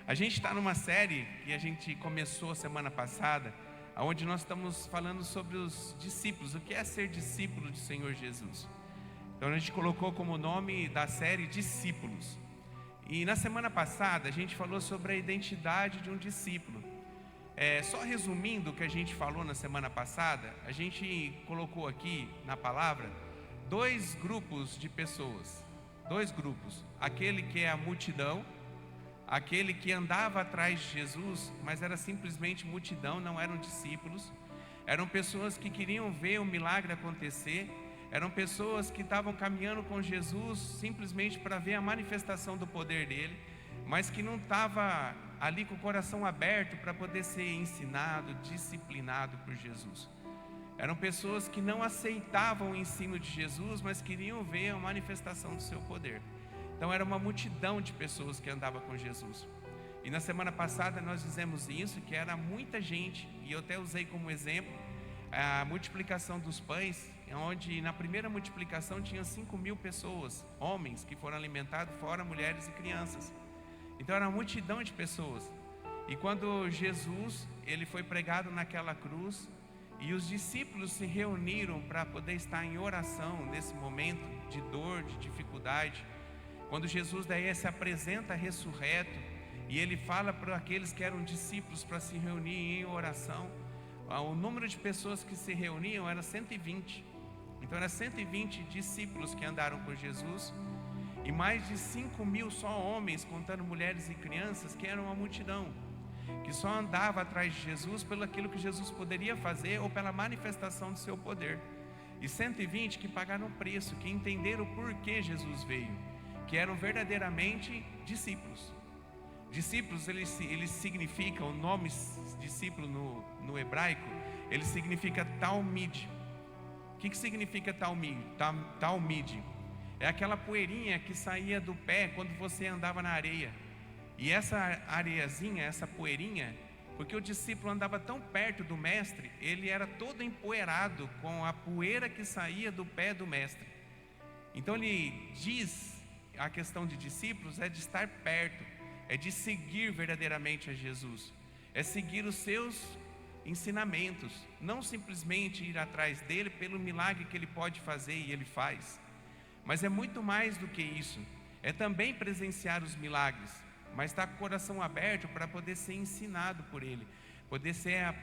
A gente está numa série que a gente começou semana passada, onde nós estamos falando sobre os discípulos, o que é ser discípulo de Senhor Jesus. Então a gente colocou como nome da série Discípulos. E na semana passada a gente falou sobre a identidade de um discípulo. Só resumindo o que a gente falou na semana passada, a gente colocou aqui na palavra dois grupos de pessoas. Dois grupos, aquele que é a multidão, aquele que andava atrás de Jesus, mas era simplesmente multidão, não eram discípulos. Eram pessoas que queriam ver o milagre acontecer. Eram pessoas que estavam caminhando com Jesus simplesmente para ver a manifestação do poder dele, mas que não estava ali com o coração aberto para poder ser ensinado, disciplinado por Jesus. Eram pessoas que não aceitavam o ensino de Jesus, mas queriam ver a manifestação do seu poder. Então era uma multidão de pessoas que andava com Jesus. E na semana passada nós fizemos isso, que era muita gente, e eu até usei como exemplo a multiplicação dos pães, onde na primeira multiplicação tinha 5.000 pessoas, homens que foram alimentados, fora mulheres e crianças. Então era uma multidão de pessoas. E quando Jesus ele foi pregado naquela cruz, e os discípulos se reuniram para poder estar em oração nesse momento de dor, de dificuldade, quando Jesus daí se apresenta ressurreto, e ele fala para aqueles que eram discípulos para se reunir em oração, o número de pessoas que se reuniam era 120. Então era 120 discípulos que andaram com Jesus, e mais de 5.000 só homens, contando mulheres e crianças, que eram uma multidão, que só andava atrás de Jesus pelo aquilo que Jesus poderia fazer ou pela manifestação do seu poder. E 120 que pagaram o preço, que entenderam o porquê Jesus veio, que eram verdadeiramente discípulos. Discípulos, eles significam, o nome discípulo no hebraico, ele significa talmid. O que significa talmid? Talmid é aquela poeirinha que saía do pé quando você andava na areia. E essa areiazinha, essa poeirinha, porque o discípulo andava tão perto do mestre, ele era todo empoeirado com a poeira que saía do pé do mestre. Então ele diz, a questão de discípulos é de estar perto, é de seguir verdadeiramente a Jesus, é seguir os seus ensinamentos, não simplesmente ir atrás dele pelo milagre que ele pode fazer e ele faz, mas é muito mais do que isso, é também presenciar os milagres, mas estar com o coração aberto para poder ser ensinado por ele, poder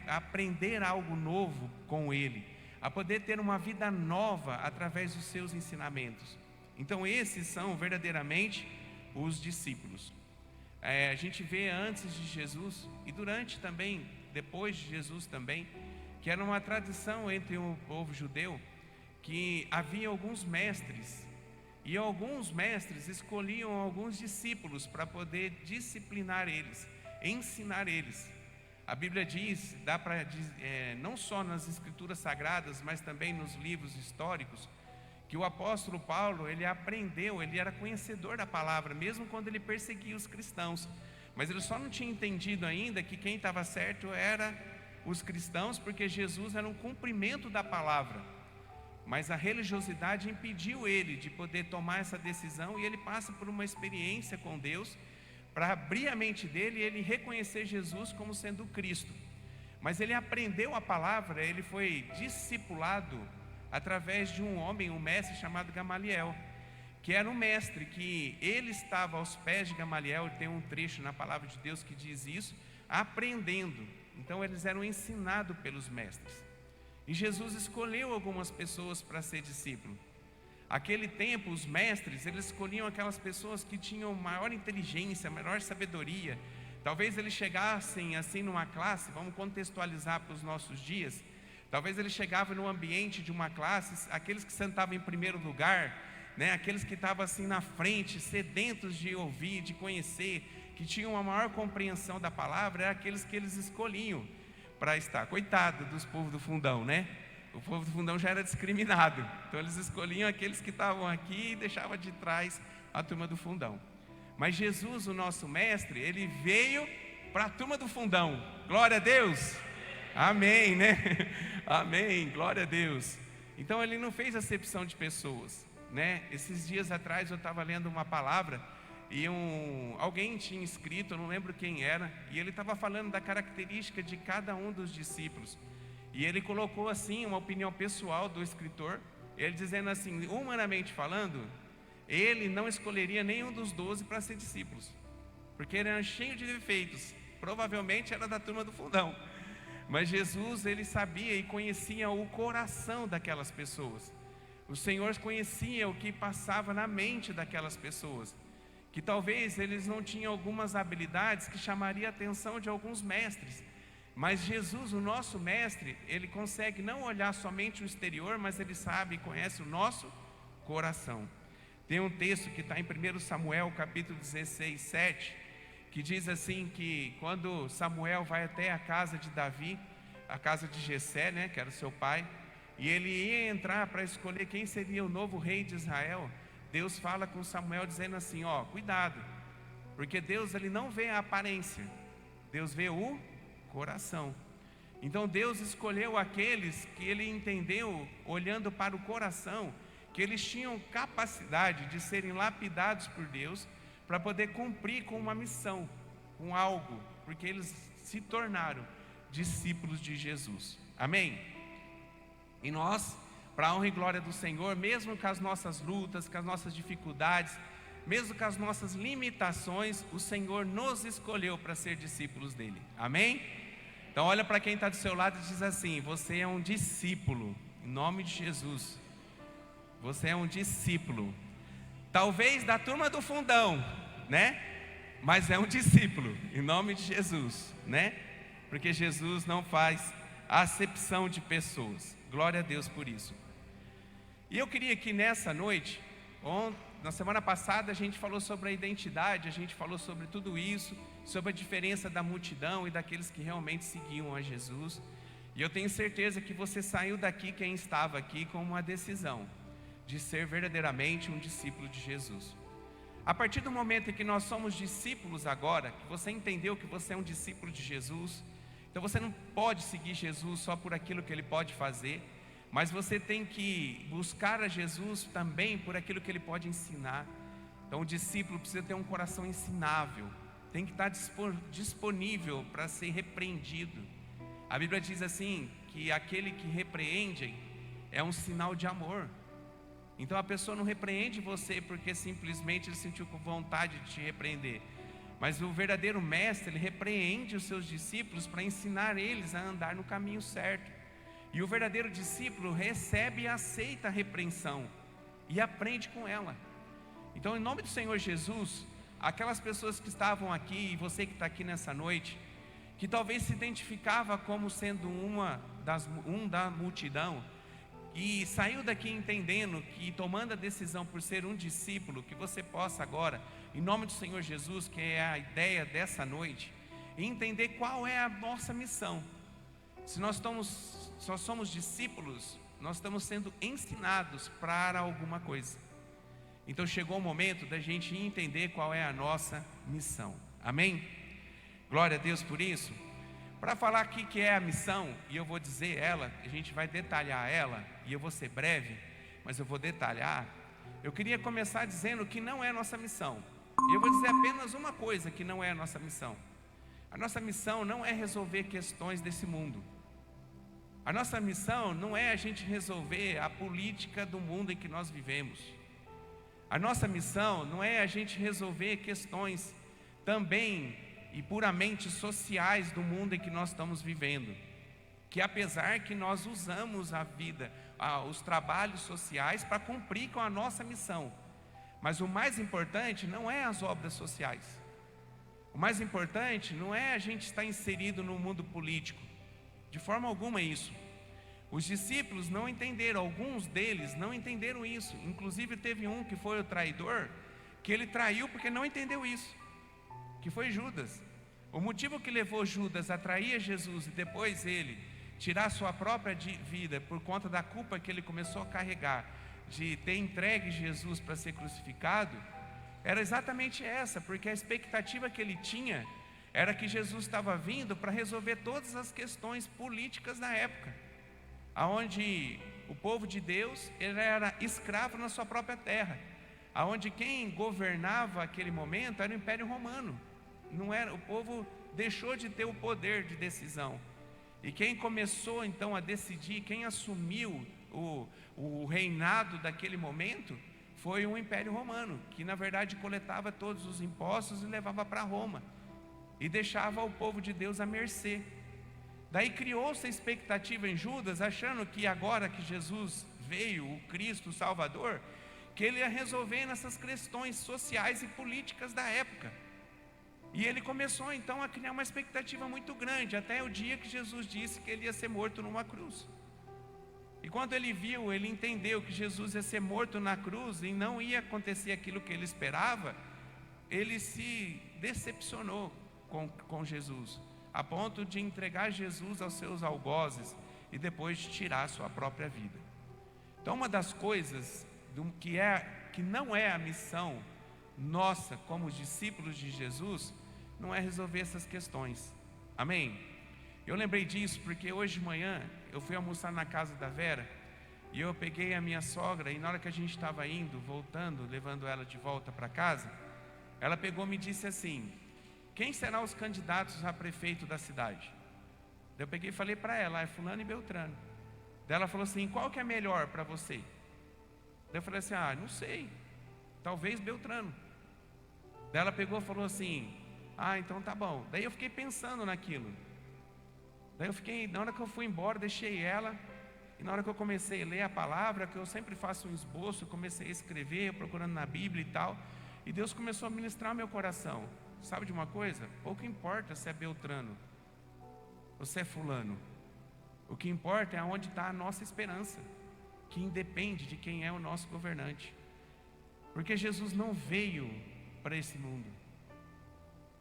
aprender algo novo com ele, a poder ter uma vida nova através dos seus ensinamentos. Então esses são verdadeiramente os discípulos. A gente vê antes de Jesus e durante também, depois de Jesus também, que era uma tradição entre o povo judeu, que havia alguns mestres, e alguns mestres escolhiam alguns discípulos para poder disciplinar eles, ensinar eles. A Bíblia diz, não só nas escrituras sagradas, mas também nos livros históricos, que o apóstolo Paulo, ele aprendeu, ele era conhecedor da palavra, mesmo quando ele perseguia os cristãos, mas ele só não tinha entendido ainda que quem estava certo era os cristãos, porque Jesus era um cumprimento da palavra, mas a religiosidade impediu ele de poder tomar essa decisão, e ele passa por uma experiência com Deus, para abrir a mente dele e ele reconhecer Jesus como sendo Cristo. Mas ele aprendeu a palavra, ele foi discipulado através de um homem, um mestre chamado Gamaliel, que era um mestre que ele estava aos pés de Gamaliel. Tem um trecho na palavra de Deus que diz isso, aprendendo. Então eles eram ensinados pelos mestres, e Jesus escolheu algumas pessoas para ser discípulo. Aquele tempo os mestres, eles escolhiam aquelas pessoas que tinham maior inteligência, maior sabedoria. Talvez eles chegassem assim numa classe, vamos contextualizar para os nossos dias. Talvez ele chegava no ambiente de uma classe, aqueles que sentavam em primeiro lugar, né? Aqueles que estavam assim na frente, sedentos de ouvir, de conhecer, que tinham uma maior compreensão da palavra, eram aqueles que eles escolhiam para estar. Coitado dos povos do fundão, né? O povo do fundão já era discriminado, então eles escolhiam aqueles que estavam aqui e deixavam de trás a turma do fundão. Mas Jesus, o nosso mestre, ele veio para a turma do fundão. Glória a Deus! Amém, né? Amém, glória a Deus. Então ele não fez acepção de pessoas, né? Esses dias atrás eu estava lendo uma palavra e alguém tinha escrito, eu não lembro quem era, e ele estava falando da característica de cada um dos discípulos. E ele colocou assim uma opinião pessoal do escritor, ele dizendo assim, humanamente falando, ele não escolheria nenhum dos 12 para ser discípulos, porque ele era cheio de defeitos, provavelmente era da turma do fundão. Mas Jesus, ele sabia e conhecia o coração daquelas pessoas. O Senhor conhecia o que passava na mente daquelas pessoas, que talvez eles não tinham algumas habilidades que chamaria a atenção de alguns mestres. Mas Jesus, o nosso mestre, ele consegue não olhar somente o exterior, mas ele sabe e conhece o nosso coração. Tem um texto que está em 1 Samuel, capítulo 16, 7, que diz assim, que quando Samuel vai até a casa de Davi, a casa de Jessé, né, que era o seu pai, e ele ia entrar para escolher quem seria o novo rei de Israel, Deus fala com Samuel dizendo assim, cuidado, porque Deus, ele não vê a aparência, Deus vê o coração. Então Deus escolheu aqueles que ele entendeu, olhando para o coração, que eles tinham capacidade de serem lapidados por Deus, para poder cumprir com uma missão, com algo, porque eles se tornaram discípulos de Jesus. Amém? E nós, para a honra e glória do Senhor, mesmo com as nossas lutas, com as nossas dificuldades, mesmo com as nossas limitações, o Senhor nos escolheu para ser discípulos dele. Amém? Então olha para quem está do seu lado e diz assim, você é um discípulo, em nome de Jesus. Você é um discípulo, talvez da turma do fundão, né? Mas é um discípulo, em nome de Jesus, né? Porque Jesus não faz acepção de pessoas. Glória a Deus por isso. E eu queria que nessa noite, na semana passada a gente falou sobre a identidade, a gente falou sobre tudo isso, sobre a diferença da multidão e daqueles que realmente seguiam a Jesus. E eu tenho certeza que você saiu daqui, quem estava aqui, com uma decisão de ser verdadeiramente um discípulo de Jesus. A partir do momento em que nós somos discípulos agora, que você entendeu que você é um discípulo de Jesus, então você não pode seguir Jesus só por aquilo que Ele pode fazer, mas você tem que buscar a Jesus também por aquilo que Ele pode ensinar. Então o discípulo precisa ter um coração ensinável, tem que estar disponível para ser repreendido. A Bíblia diz assim, que aquele que repreende é um sinal de amor. Então a pessoa não repreende você porque simplesmente ele sentiu com vontade de te repreender, mas o verdadeiro mestre, ele repreende os seus discípulos para ensinar eles a andar no caminho certo. E o verdadeiro discípulo recebe e aceita a repreensão e aprende com ela. Então, em nome do Senhor Jesus, aquelas pessoas que estavam aqui, e você que está aqui nessa noite, que talvez se identificava como sendo da multidão, e saiu daqui entendendo que, tomando a decisão por ser um discípulo, que você possa agora, em nome do Senhor Jesus, que é a ideia dessa noite, entender qual é a nossa missão. Se nós só somos discípulos, nós estamos sendo ensinados para alguma coisa. Então chegou o momento da gente entender qual é a nossa missão. Amém? Glória a Deus por isso. Para falar aqui que é a missão, e eu vou dizer ela, a gente vai detalhar ela, e eu vou ser breve, mas eu vou detalhar. Eu queria começar dizendo que não é a nossa missão. E eu vou dizer apenas uma coisa que não é a nossa missão. A nossa missão não é resolver questões desse mundo. A nossa missão não é a gente resolver a política do mundo em que nós vivemos. A nossa missão não é a gente resolver questões também e puramente sociais do mundo em que nós estamos vivendo. Que apesar que nós usamos a vida, os trabalhos sociais para cumprir com a nossa missão, mas o mais importante não é as obras sociais. O mais importante não é a gente estar inserido no mundo político. De forma alguma é isso. Os discípulos não entenderam, alguns deles não entenderam isso. Inclusive teve um que foi o traidor, que ele traiu porque não entendeu isso, que foi Judas. O motivo que levou Judas a trair Jesus e depois ele tirar sua própria vida por conta da culpa que ele começou a carregar de ter entregue Jesus para ser crucificado, era exatamente essa, porque a expectativa que ele tinha era que Jesus estava vindo para resolver todas as questões políticas da época, aonde o povo de Deus ele era escravo na sua própria terra, aonde quem governava aquele momento era o Império Romano. Não era, o povo deixou de ter o poder de decisão. E quem começou então a decidir, quem assumiu o reinado daquele momento, foi o Império Romano, que na verdade coletava todos os impostos e levava para Roma, e deixava o povo de Deus à mercê. Daí criou-se a expectativa em Judas, achando que agora que Jesus veio, o Cristo, o Salvador, que ele ia resolver nessas questões sociais e políticas da época. E ele começou então a criar uma expectativa muito grande, até o dia que Jesus disse que ele ia ser morto numa cruz. E quando ele viu, ele entendeu que Jesus ia ser morto na cruz e não ia acontecer aquilo que ele esperava, ele se decepcionou com Jesus, a ponto de entregar Jesus aos seus algozes e depois tirar a sua própria vida. Então, uma das coisas que não é a missão nossa como discípulos de Jesus, não é resolver essas questões. Amém? Eu lembrei disso porque hoje de manhã eu fui almoçar na casa da Vera e eu peguei a minha sogra, e na hora que a gente estava indo, voltando, levando ela de volta para casa, ela pegou e me disse assim: quem serão os candidatos a prefeito da cidade? Eu peguei e falei para ela: é fulano e Beltrano. Daí ela falou assim: qual que é melhor para você? Daí eu falei assim: não sei, talvez Beltrano. Daí ela pegou e falou assim: então tá bom. Daí eu fiquei pensando naquilo. Daí na hora que eu fui embora, deixei ela, e na hora que eu comecei a ler a palavra, que eu sempre faço um esboço, eu comecei a escrever, procurando na Bíblia e tal, e Deus começou a ministrar meu coração. Sabe de uma coisa? Pouco importa se é Beltrano ou se é fulano. O que importa é onde está a nossa esperança, que independe de quem é o nosso governante. Porque Jesus não veio para esse mundo.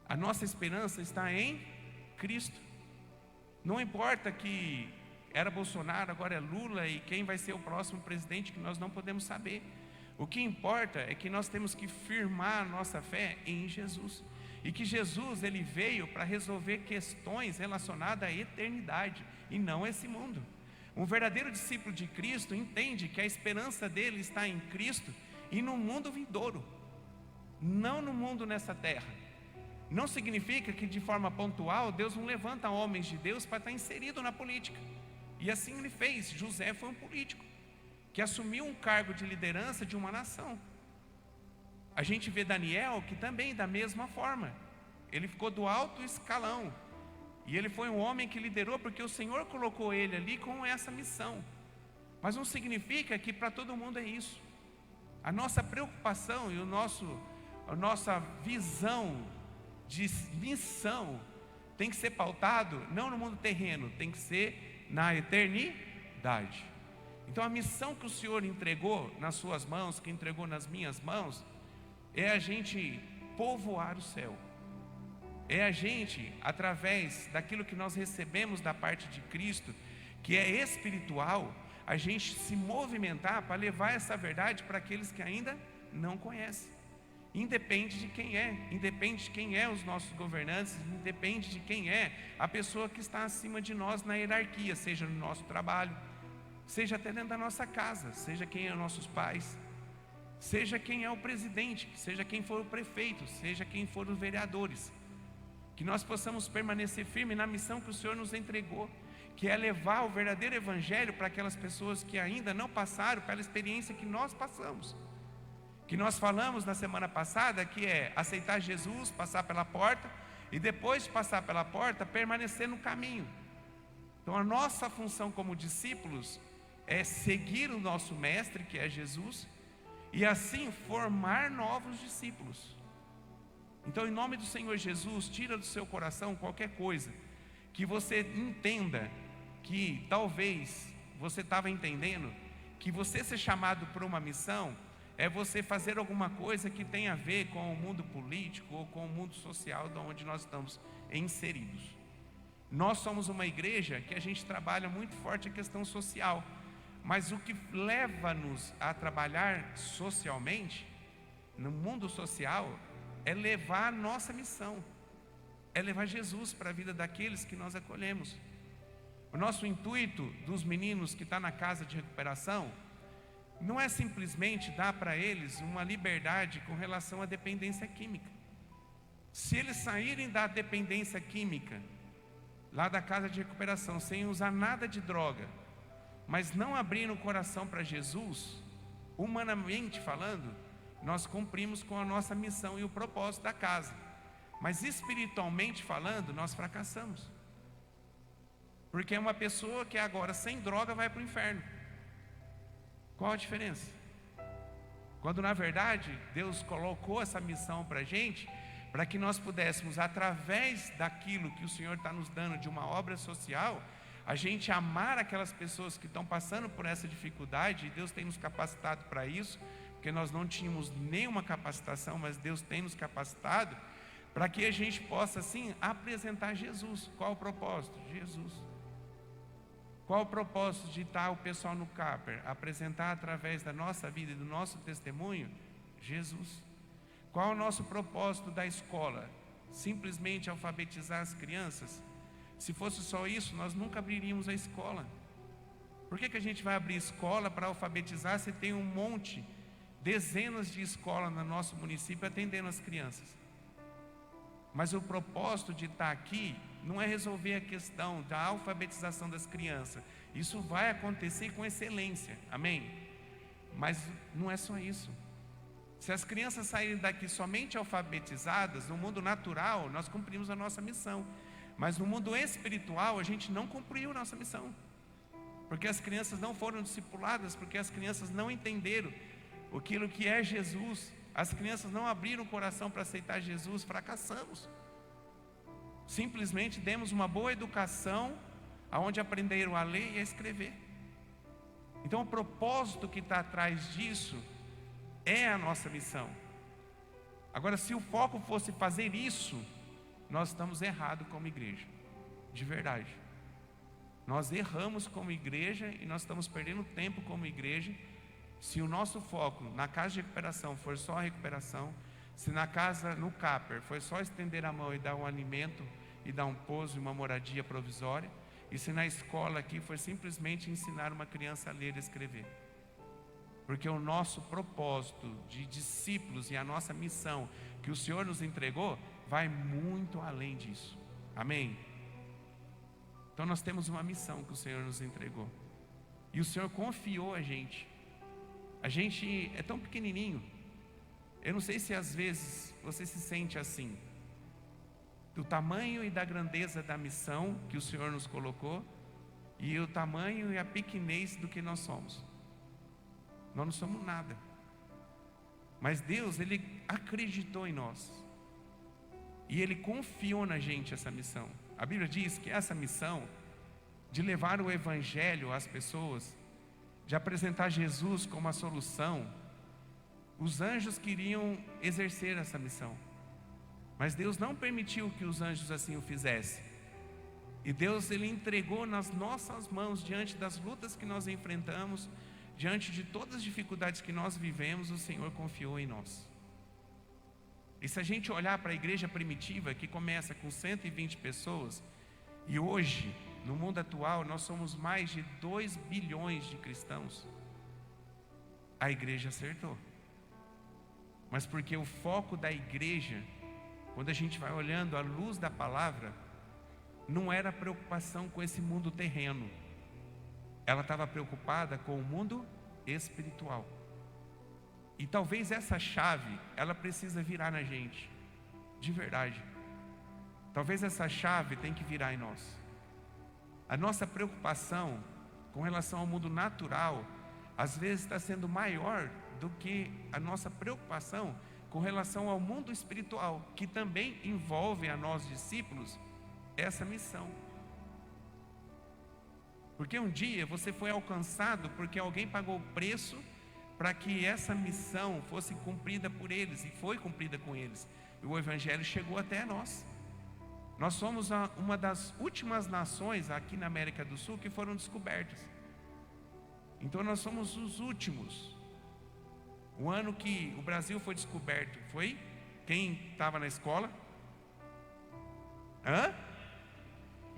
A nossa esperança está em Cristo. Não importa que era Bolsonaro, agora é Lula, e quem vai ser o próximo presidente, que nós não podemos saber. O que importa é que nós temos que firmar a nossa fé em Jesus. E que Jesus, ele veio para resolver questões relacionadas à eternidade e não a esse mundo. Um verdadeiro discípulo de Cristo entende que a esperança dele está em Cristo e no mundo vindouro, não no mundo nessa terra. Não significa que de forma pontual Deus não levanta homens de Deus para estar inserido na política. E assim ele fez. José foi um político que assumiu um cargo de liderança de uma nação. A gente vê Daniel, que também da mesma forma, ele ficou do alto escalão, e ele foi um homem que liderou porque o Senhor colocou ele ali com essa missão. Mas não significa que para todo mundo é isso. A nossa preocupação e a nossa visão de missão tem que ser pautado não no mundo terreno, tem que ser na eternidade. Então a missão que o Senhor entregou nas suas mãos, que entregou nas minhas mãos, é a gente povoar o céu. É a gente, através daquilo que nós recebemos da parte de Cristo, que é espiritual, a gente se movimentar para levar essa verdade para aqueles que ainda não conhecem. Independe de quem é, independe de quem é os nossos governantes, independe de quem é a pessoa que está acima de nós na hierarquia, seja no nosso trabalho, seja até dentro da nossa casa, seja quem é os nossos pais, seja quem é o presidente, seja quem for o prefeito, seja quem for os vereadores. Que nós possamos permanecer firmes na missão que o Senhor nos entregou, que é levar o verdadeiro evangelho para aquelas pessoas que ainda não passaram pela experiência que nós passamos. Que nós falamos na semana passada, que é aceitar Jesus, passar pela porta, e depois de passar pela porta, permanecer no caminho. Então a nossa função como discípulos é seguir o nosso mestre, que é Jesus, e assim formar novos discípulos. Então, em nome do Senhor Jesus, tira do seu coração qualquer coisa que você entenda que talvez você estava entendendo que você ser chamado por uma missão é você fazer alguma coisa que tenha a ver com o mundo político ou com o mundo social de onde nós estamos inseridos. Nós somos uma igreja que a gente trabalha muito forte a questão social, mas o que leva-nos a trabalhar socialmente, no mundo social, é levar a nossa missão, é levar Jesus para a vida daqueles que nós acolhemos. O nosso intuito dos meninos que estão na casa de recuperação não é simplesmente dar para eles uma liberdade com relação à dependência química. Se eles saírem da dependência química, lá da casa de recuperação, sem usar nada de droga, mas não abrirem o coração para Jesus, humanamente falando, nós cumprimos com a nossa missão e o propósito da casa. Mas espiritualmente falando, nós fracassamos. Porque é uma pessoa que agora sem droga vai para o inferno. Qual a diferença? Quando na verdade Deus colocou essa missão para a gente, para que nós pudéssemos, através daquilo que o Senhor está nos dando de uma obra social, a gente amar aquelas pessoas que estão passando por essa dificuldade. E Deus tem nos capacitado para isso, porque nós não tínhamos nenhuma capacitação, mas Deus tem nos capacitado, para que a gente possa assim apresentar Jesus. Qual o propósito? Jesus. Qual o propósito de estar o pessoal no CAPER? Apresentar através da nossa vida e do nosso testemunho, Jesus. Qual o nosso propósito da escola? Simplesmente alfabetizar as crianças? Se fosse só isso, nós nunca abriríamos a escola. Por que a gente vai abrir escola para alfabetizar se tem um monte, dezenas de escolas no nosso município atendendo as crianças? Mas o propósito de estar aqui não é resolver a questão da alfabetização das crianças. Isso vai acontecer com excelência, amém? Mas não é só isso. Se as crianças saírem daqui somente alfabetizadas, no mundo natural, nós cumprimos a nossa missão. Mas no mundo espiritual, a gente não cumpriu a nossa missão. Porque as crianças não foram discipuladas, porque as crianças não entenderam aquilo que é Jesus. As crianças não abriram o coração para aceitar Jesus, fracassamos. Simplesmente demos uma boa educação, onde aprenderam a ler e a escrever. Então o propósito que está atrás disso é a nossa missão. Agora, se o foco fosse fazer isso, nós estamos errados como igreja, de verdade. Nós erramos como igreja e nós estamos perdendo tempo como igreja. Se o nosso foco na casa de recuperação for só a recuperação, se na casa, no CAPER, foi só estender a mão e dar um alimento e dar um pouso e uma moradia provisória, e se na escola aqui foi simplesmente ensinar uma criança a ler e escrever. Porque o nosso propósito de discípulos e a nossa missão que o Senhor nos entregou vai muito além disso. Amém? Então nós temos uma missão que o Senhor nos entregou. E o Senhor confiou a gente. A gente é tão pequenininho. Eu não sei se às vezes você se sente assim, do tamanho e da grandeza da missão que o Senhor nos colocou, e o tamanho e a pequenez do que nós somos. Nós não somos nada. Mas Deus, Ele acreditou em nós. E Ele confiou na gente essa missão. A Bíblia diz que essa missão de levar o Evangelho às pessoas, de apresentar Jesus como a solução, os anjos queriam exercer essa missão. Mas Deus não permitiu que os anjos assim o fizessem. E Deus, Ele entregou nas nossas mãos, diante das lutas que nós enfrentamos, diante de todas as dificuldades que nós vivemos, o Senhor confiou em nós. E se a gente olhar para a igreja primitiva, que começa com 120 pessoas, e hoje, no mundo atual, nós somos mais de 2 bilhões de cristãos, a igreja acertou. Mas porque o foco da igreja, quando a gente vai olhando à luz da palavra, não era preocupação com esse mundo terreno. Ela estava preocupada com o mundo espiritual. E talvez essa chave, ela precisa virar na gente, de verdade. Talvez essa chave tem que virar em nós. A nossa preocupação com relação ao mundo natural, às vezes está sendo maior do que a nossa preocupação com relação ao mundo espiritual, que também envolve a nós discípulos essa missão. Porque um dia você foi alcançado porque alguém pagou o preço para que essa missão fosse cumprida por eles, e foi cumprida com eles. E o Evangelho chegou até nós. Nós somos uma das últimas nações aqui na América do Sul que foram descobertas. Então nós somos os últimos. O ano que o Brasil foi descoberto foi quem estava na escola?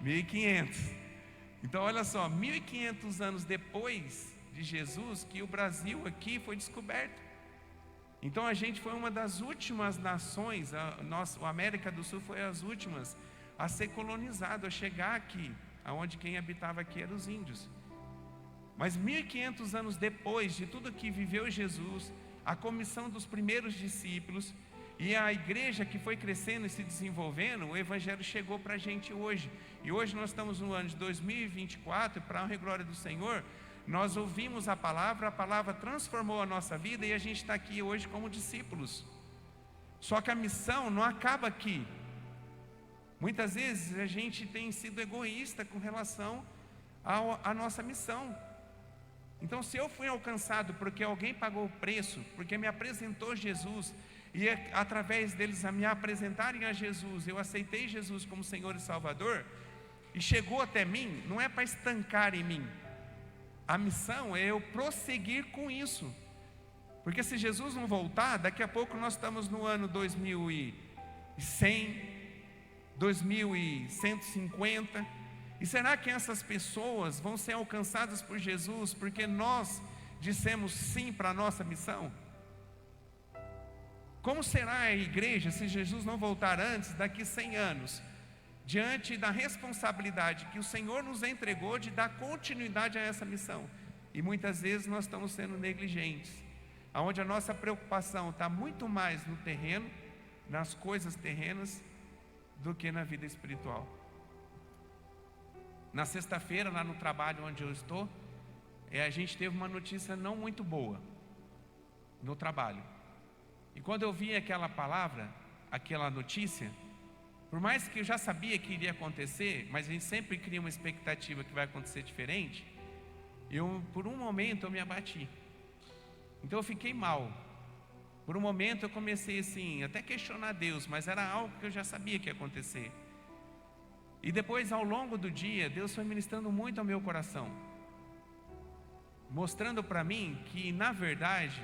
1500. Então olha só, 1500 anos depois de Jesus que o Brasil aqui foi descoberto. Então a gente foi uma das últimas nações, a América do Sul foi as últimas a ser colonizado, a chegar aqui, aonde quem habitava aqui eram os índios. Mas 1500 anos depois de tudo que viveu Jesus, a comissão dos primeiros discípulos e a igreja que foi crescendo e se desenvolvendo, o evangelho chegou para a gente hoje. E hoje nós estamos no ano de 2024, para a honra e glória do Senhor, nós ouvimos a palavra transformou a nossa vida e a gente está aqui hoje como discípulos. Só que a missão não acaba aqui. Muitas vezes a gente tem sido egoísta com relação à nossa missão. Então, se eu fui alcançado porque alguém pagou o preço, porque me apresentou Jesus, e através deles a me apresentarem a Jesus, eu aceitei Jesus como Senhor e Salvador, e chegou até mim, não é para estancar em mim. A missão é eu prosseguir com isso. Porque se Jesus não voltar, daqui a pouco nós estamos no ano 2100, 2150. E será que essas pessoas vão ser alcançadas por Jesus porque nós dissemos sim para a nossa missão? Como será a igreja se Jesus não voltar antes, daqui 100 anos? Diante da responsabilidade que o Senhor nos entregou de dar continuidade a essa missão. E muitas vezes nós estamos sendo negligentes, onde a nossa preocupação está muito mais no terreno, nas coisas terrenas, do que na vida espiritual. Na sexta-feira, lá no trabalho onde eu estou, a gente teve uma notícia não muito boa no trabalho. E quando eu vi aquela palavra, aquela notícia, por mais que eu já sabia que iria acontecer, mas a gente sempre cria uma expectativa que vai acontecer diferente, por um momento eu me abati. Então eu fiquei mal. Por um momento eu comecei assim, até questionar Deus, mas era algo que eu já sabia que ia acontecer. E depois, ao longo do dia, Deus foi ministrando muito ao meu coração, mostrando para mim que, na verdade,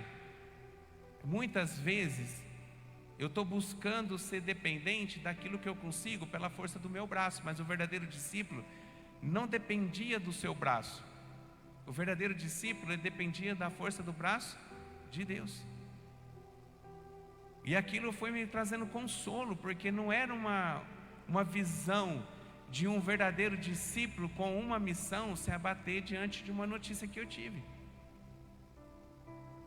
muitas vezes eu estou buscando ser dependente daquilo que eu consigo pela força do meu braço, mas o verdadeiro discípulo não dependia do seu braço. O verdadeiro discípulo dependia da força do braço de Deus. E aquilo foi me trazendo consolo, porque não era uma visão de um verdadeiro discípulo com uma missão se abater diante de uma notícia que eu tive.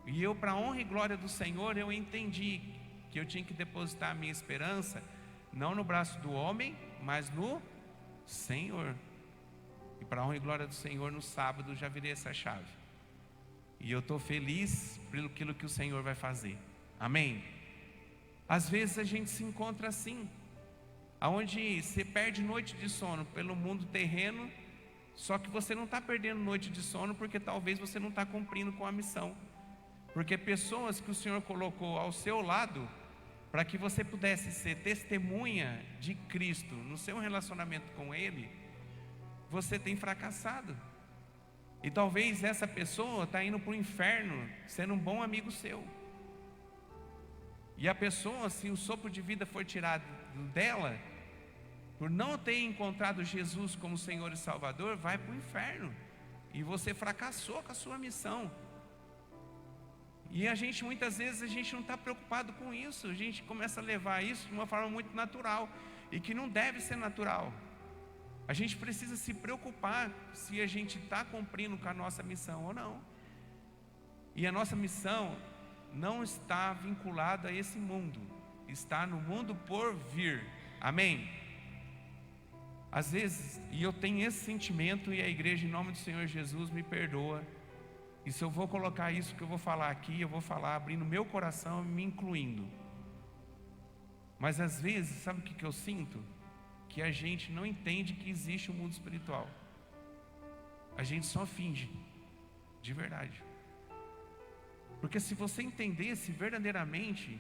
E eu, para a honra e glória do Senhor, eu entendi que eu tinha que depositar a minha esperança não no braço do homem, mas no Senhor. E para a honra e glória do Senhor, no sábado já virei essa chave. E eu estou feliz pelo aquilo que o Senhor vai fazer. Amém? Às vezes a gente se encontra assim, aonde você perde noite de sono pelo mundo terreno, só que você não está perdendo noite de sono porque talvez você não está cumprindo com a missão. Porque pessoas que o Senhor colocou ao seu lado, para que você pudesse ser testemunha de Cristo no seu relacionamento com Ele, você tem fracassado. E talvez essa pessoa está indo para o inferno, sendo um bom amigo seu. E a pessoa, se o sopro de vida for tirado dela, por não ter encontrado Jesus como Senhor e Salvador, vai para o inferno. E você fracassou com a sua missão. E muitas vezes a gente não está preocupado com isso. A gente começa a levar isso de uma forma muito natural, e que não deve ser natural. A gente precisa se preocupar se a gente está cumprindo com a nossa missão ou não. E a nossa missão não está vinculada a esse mundo, está no mundo por vir. Amém? Às vezes, e eu tenho esse sentimento, e a igreja, em nome do Senhor Jesus, me perdoa. E se eu vou colocar isso que eu vou falar aqui, eu vou falar abrindo meu coração e me incluindo. Mas às vezes, sabe o que eu sinto? Que a gente não entende que existe um mundo espiritual. A gente só finge, de verdade. Porque se você entendesse verdadeiramente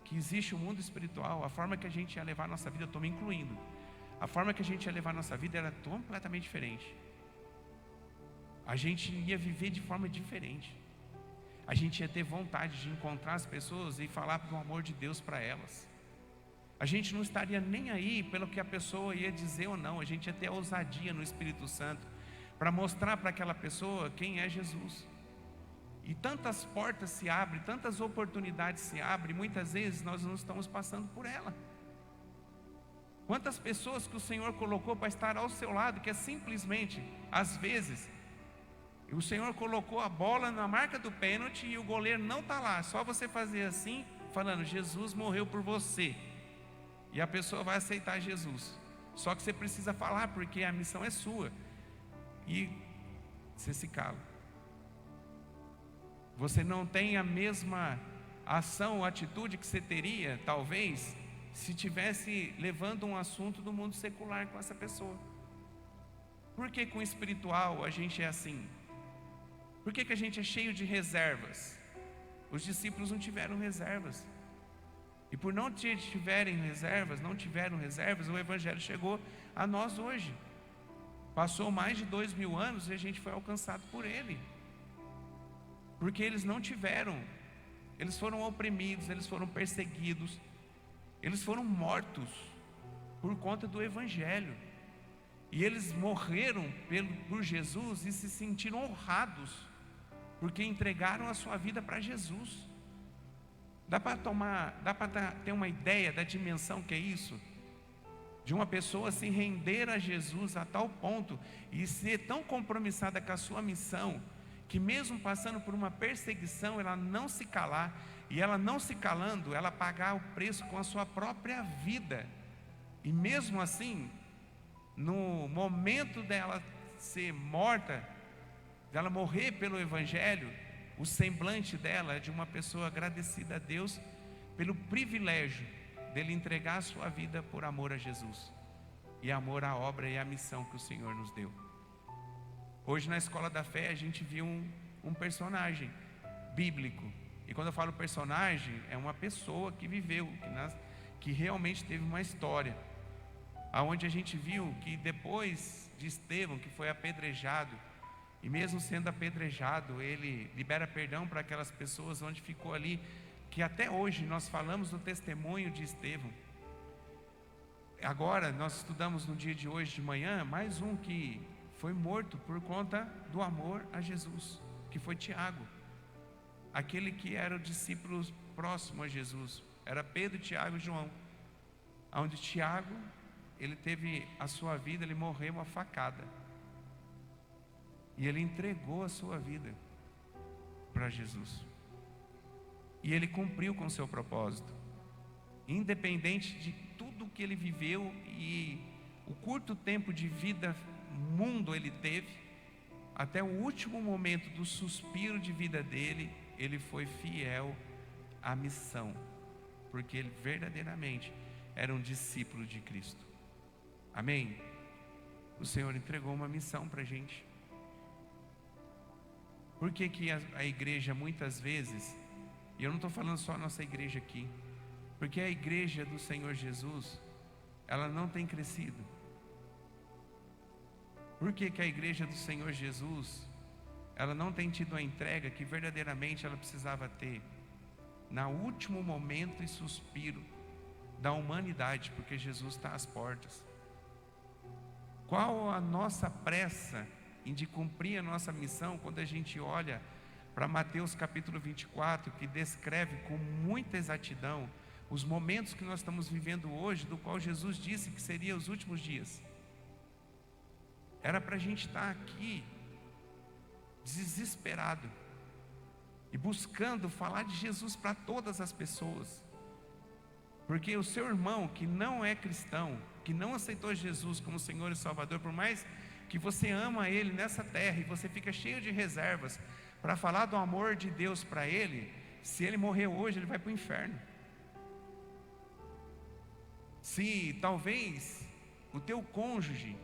que existe um mundo espiritual, a forma que a gente ia levar a nossa vida, eu estou me incluindo, a forma que a gente ia levar a nossa vida era completamente diferente. A gente ia viver de forma diferente. A gente ia ter vontade de encontrar as pessoas e falar do amor de Deus para elas. A gente não estaria nem aí pelo que a pessoa ia dizer ou não. A gente ia ter ousadia no Espírito Santo para mostrar para aquela pessoa quem é Jesus. E tantas portas se abrem, tantas oportunidades se abrem, muitas vezes nós não estamos passando por ela. Quantas pessoas que o Senhor colocou para estar ao seu lado, que é simplesmente, às vezes, o Senhor colocou a bola na marca do pênalti e o goleiro não está lá, só você fazer assim, falando, Jesus morreu por você, e a pessoa vai aceitar Jesus. Só que você precisa falar, porque a missão é sua, e você se cala. Você não tem a mesma ação ou atitude que você teria, talvez, se tivesse levando um assunto do mundo secular com essa pessoa. Por que com o espiritual a gente é assim? Por que a gente é cheio de reservas? Os discípulos não tiveram reservas. E por não tiveram reservas, o Evangelho chegou a nós hoje. Passou mais de 2000 anos e a gente foi alcançado por ele. Porque eles não tiveram, eles foram oprimidos, eles foram perseguidos, eles foram mortos por conta do Evangelho. E eles morreram por Jesus e se sentiram honrados, porque entregaram a sua vida para Jesus. Dá para ter uma ideia da dimensão que é isso? De uma pessoa se render a Jesus a tal ponto e ser tão compromissada com a sua missão, que mesmo passando por uma perseguição, ela não se calar, e ela não se calando, ela pagar o preço com a sua própria vida. E mesmo assim, no momento dela ser morta, dela morrer pelo Evangelho, o semblante dela é de uma pessoa agradecida a Deus pelo privilégio dele entregar a sua vida por amor a Jesus e amor à obra e à missão que o Senhor nos deu. Hoje na Escola da Fé a gente viu um personagem bíblico, e quando eu falo personagem, é uma pessoa que viveu, que realmente teve uma história, aonde a gente viu que depois de Estevão, que foi apedrejado, e mesmo sendo apedrejado, ele libera perdão para aquelas pessoas, onde ficou ali, que até hoje nós falamos do testemunho de Estevão. Agora nós estudamos no dia de hoje de manhã, mais um que foi morto por conta do amor a Jesus, que foi Tiago, aquele que era o discípulo próximo a Jesus, era Pedro, Tiago e João, onde Tiago, ele teve a sua vida, ele morreu a facada, e ele entregou a sua vida para Jesus, e ele cumpriu com o seu propósito, independente de tudo que ele viveu e o curto tempo de vida mundo ele teve, até o último momento do suspiro de vida dele, ele foi fiel à missão, porque ele verdadeiramente era um discípulo de Cristo. Amém? O Senhor entregou uma missão para a gente. Por que a igreja muitas vezes, e eu não estou falando só a nossa igreja aqui, porque a igreja do Senhor Jesus, ela não tem crescido. Por que a igreja do Senhor Jesus, ela não tem tido a entrega que verdadeiramente ela precisava ter, no último momento e suspiro da humanidade, porque Jesus está às portas? Qual a nossa pressa em de cumprir a nossa missão, quando a gente olha para Mateus capítulo 24, que descreve com muita exatidão os momentos que nós estamos vivendo hoje, do qual Jesus disse que seriam os últimos dias? Era para a gente estar aqui desesperado e buscando falar de Jesus para todas as pessoas, porque o seu irmão que não é cristão, que não aceitou Jesus como Senhor e Salvador, por mais que você ama Ele nessa terra e você fica cheio de reservas para falar do amor de Deus para Ele, se ele morrer hoje, ele vai para o inferno. Se talvez o teu cônjuge,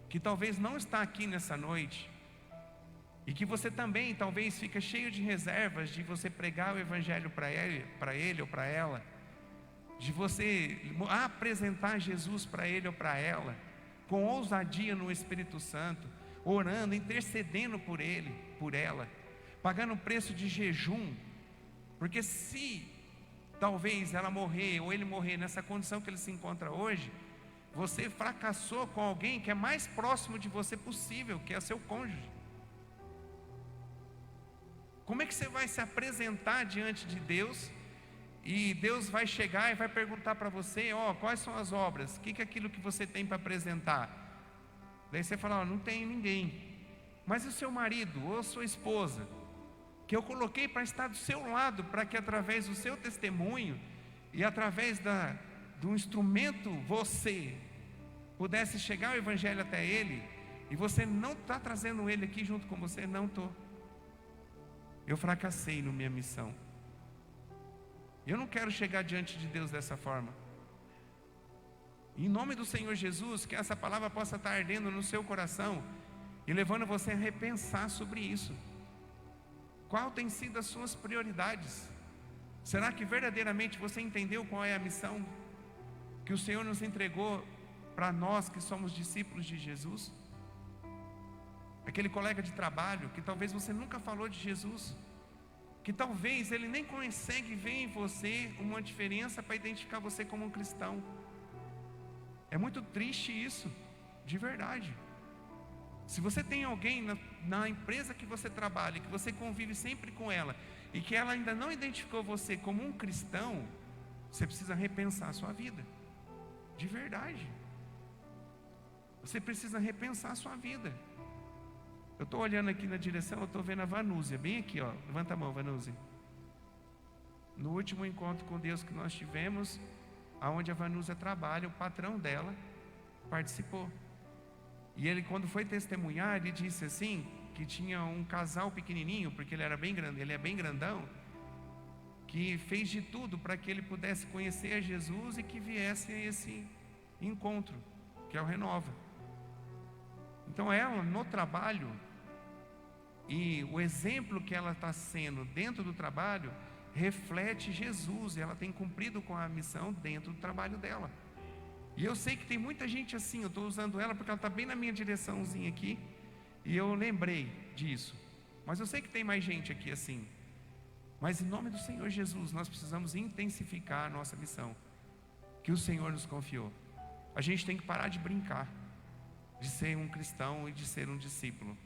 que talvez não está aqui nessa noite, e que você também talvez fica cheio de reservas de você pregar o Evangelho para ele ou para ela, de você apresentar Jesus para ele ou para ela, com ousadia no Espírito Santo, orando, intercedendo por ele, por ela, pagando o preço de jejum, porque se talvez ela morrer ou ele morrer nessa condição que ele se encontra hoje, você fracassou com alguém que é mais próximo de você possível, que é seu cônjuge. Como é que você vai se apresentar diante de Deus e Deus vai chegar e vai perguntar para você, quais são as obras? O que é aquilo que você tem para apresentar? Daí você fala, não tem ninguém. Mas e o seu marido ou a sua esposa, que eu coloquei para estar do seu lado, para que através do seu testemunho e através do instrumento você pudesse chegar o evangelho até ele, e você não está trazendo ele aqui junto com você? Não estou. Eu fracassei na minha missão. Eu não quero chegar diante de Deus dessa forma. Em nome do Senhor Jesus, que essa palavra possa estar ardendo no seu coração e levando você a repensar sobre isso. Qual tem sido as suas prioridades? Será que verdadeiramente você entendeu qual é a missão que o Senhor nos entregou para nós que somos discípulos de Jesus? Aquele colega de trabalho que talvez você nunca falou de Jesus, que talvez ele nem consegue ver em você uma diferença para identificar você como um cristão. É muito triste isso, de verdade. Se você tem alguém na empresa que você trabalha, que você convive sempre com ela, e que ela ainda não identificou você como um cristão, você precisa repensar a sua vida, de verdade. Você precisa repensar a sua vida. Eu estou olhando aqui na direção, eu estou vendo a Vanúzia, bem aqui, levanta a mão, Vanúzia. No último encontro com Deus que nós tivemos, aonde a Vanúzia trabalha, o patrão dela participou. E ele, quando foi testemunhar, ele disse assim, que tinha um casal pequenininho, porque ele é bem grandão, que fez de tudo para que ele pudesse conhecer a Jesus e que viesse a esse encontro, que é o Renova. Então ela, no trabalho, e o exemplo que ela está sendo dentro do trabalho, reflete Jesus, e ela tem cumprido com a missão dentro do trabalho dela. E eu sei que tem muita gente assim, eu estou usando ela porque ela está bem na minha direçãozinha aqui, e eu lembrei disso. Mas eu sei que tem mais gente aqui assim. Mas em nome do Senhor Jesus, nós precisamos intensificar a nossa missão, que o Senhor nos confiou. A gente tem que parar de brincar de ser um cristão e de ser um discípulo.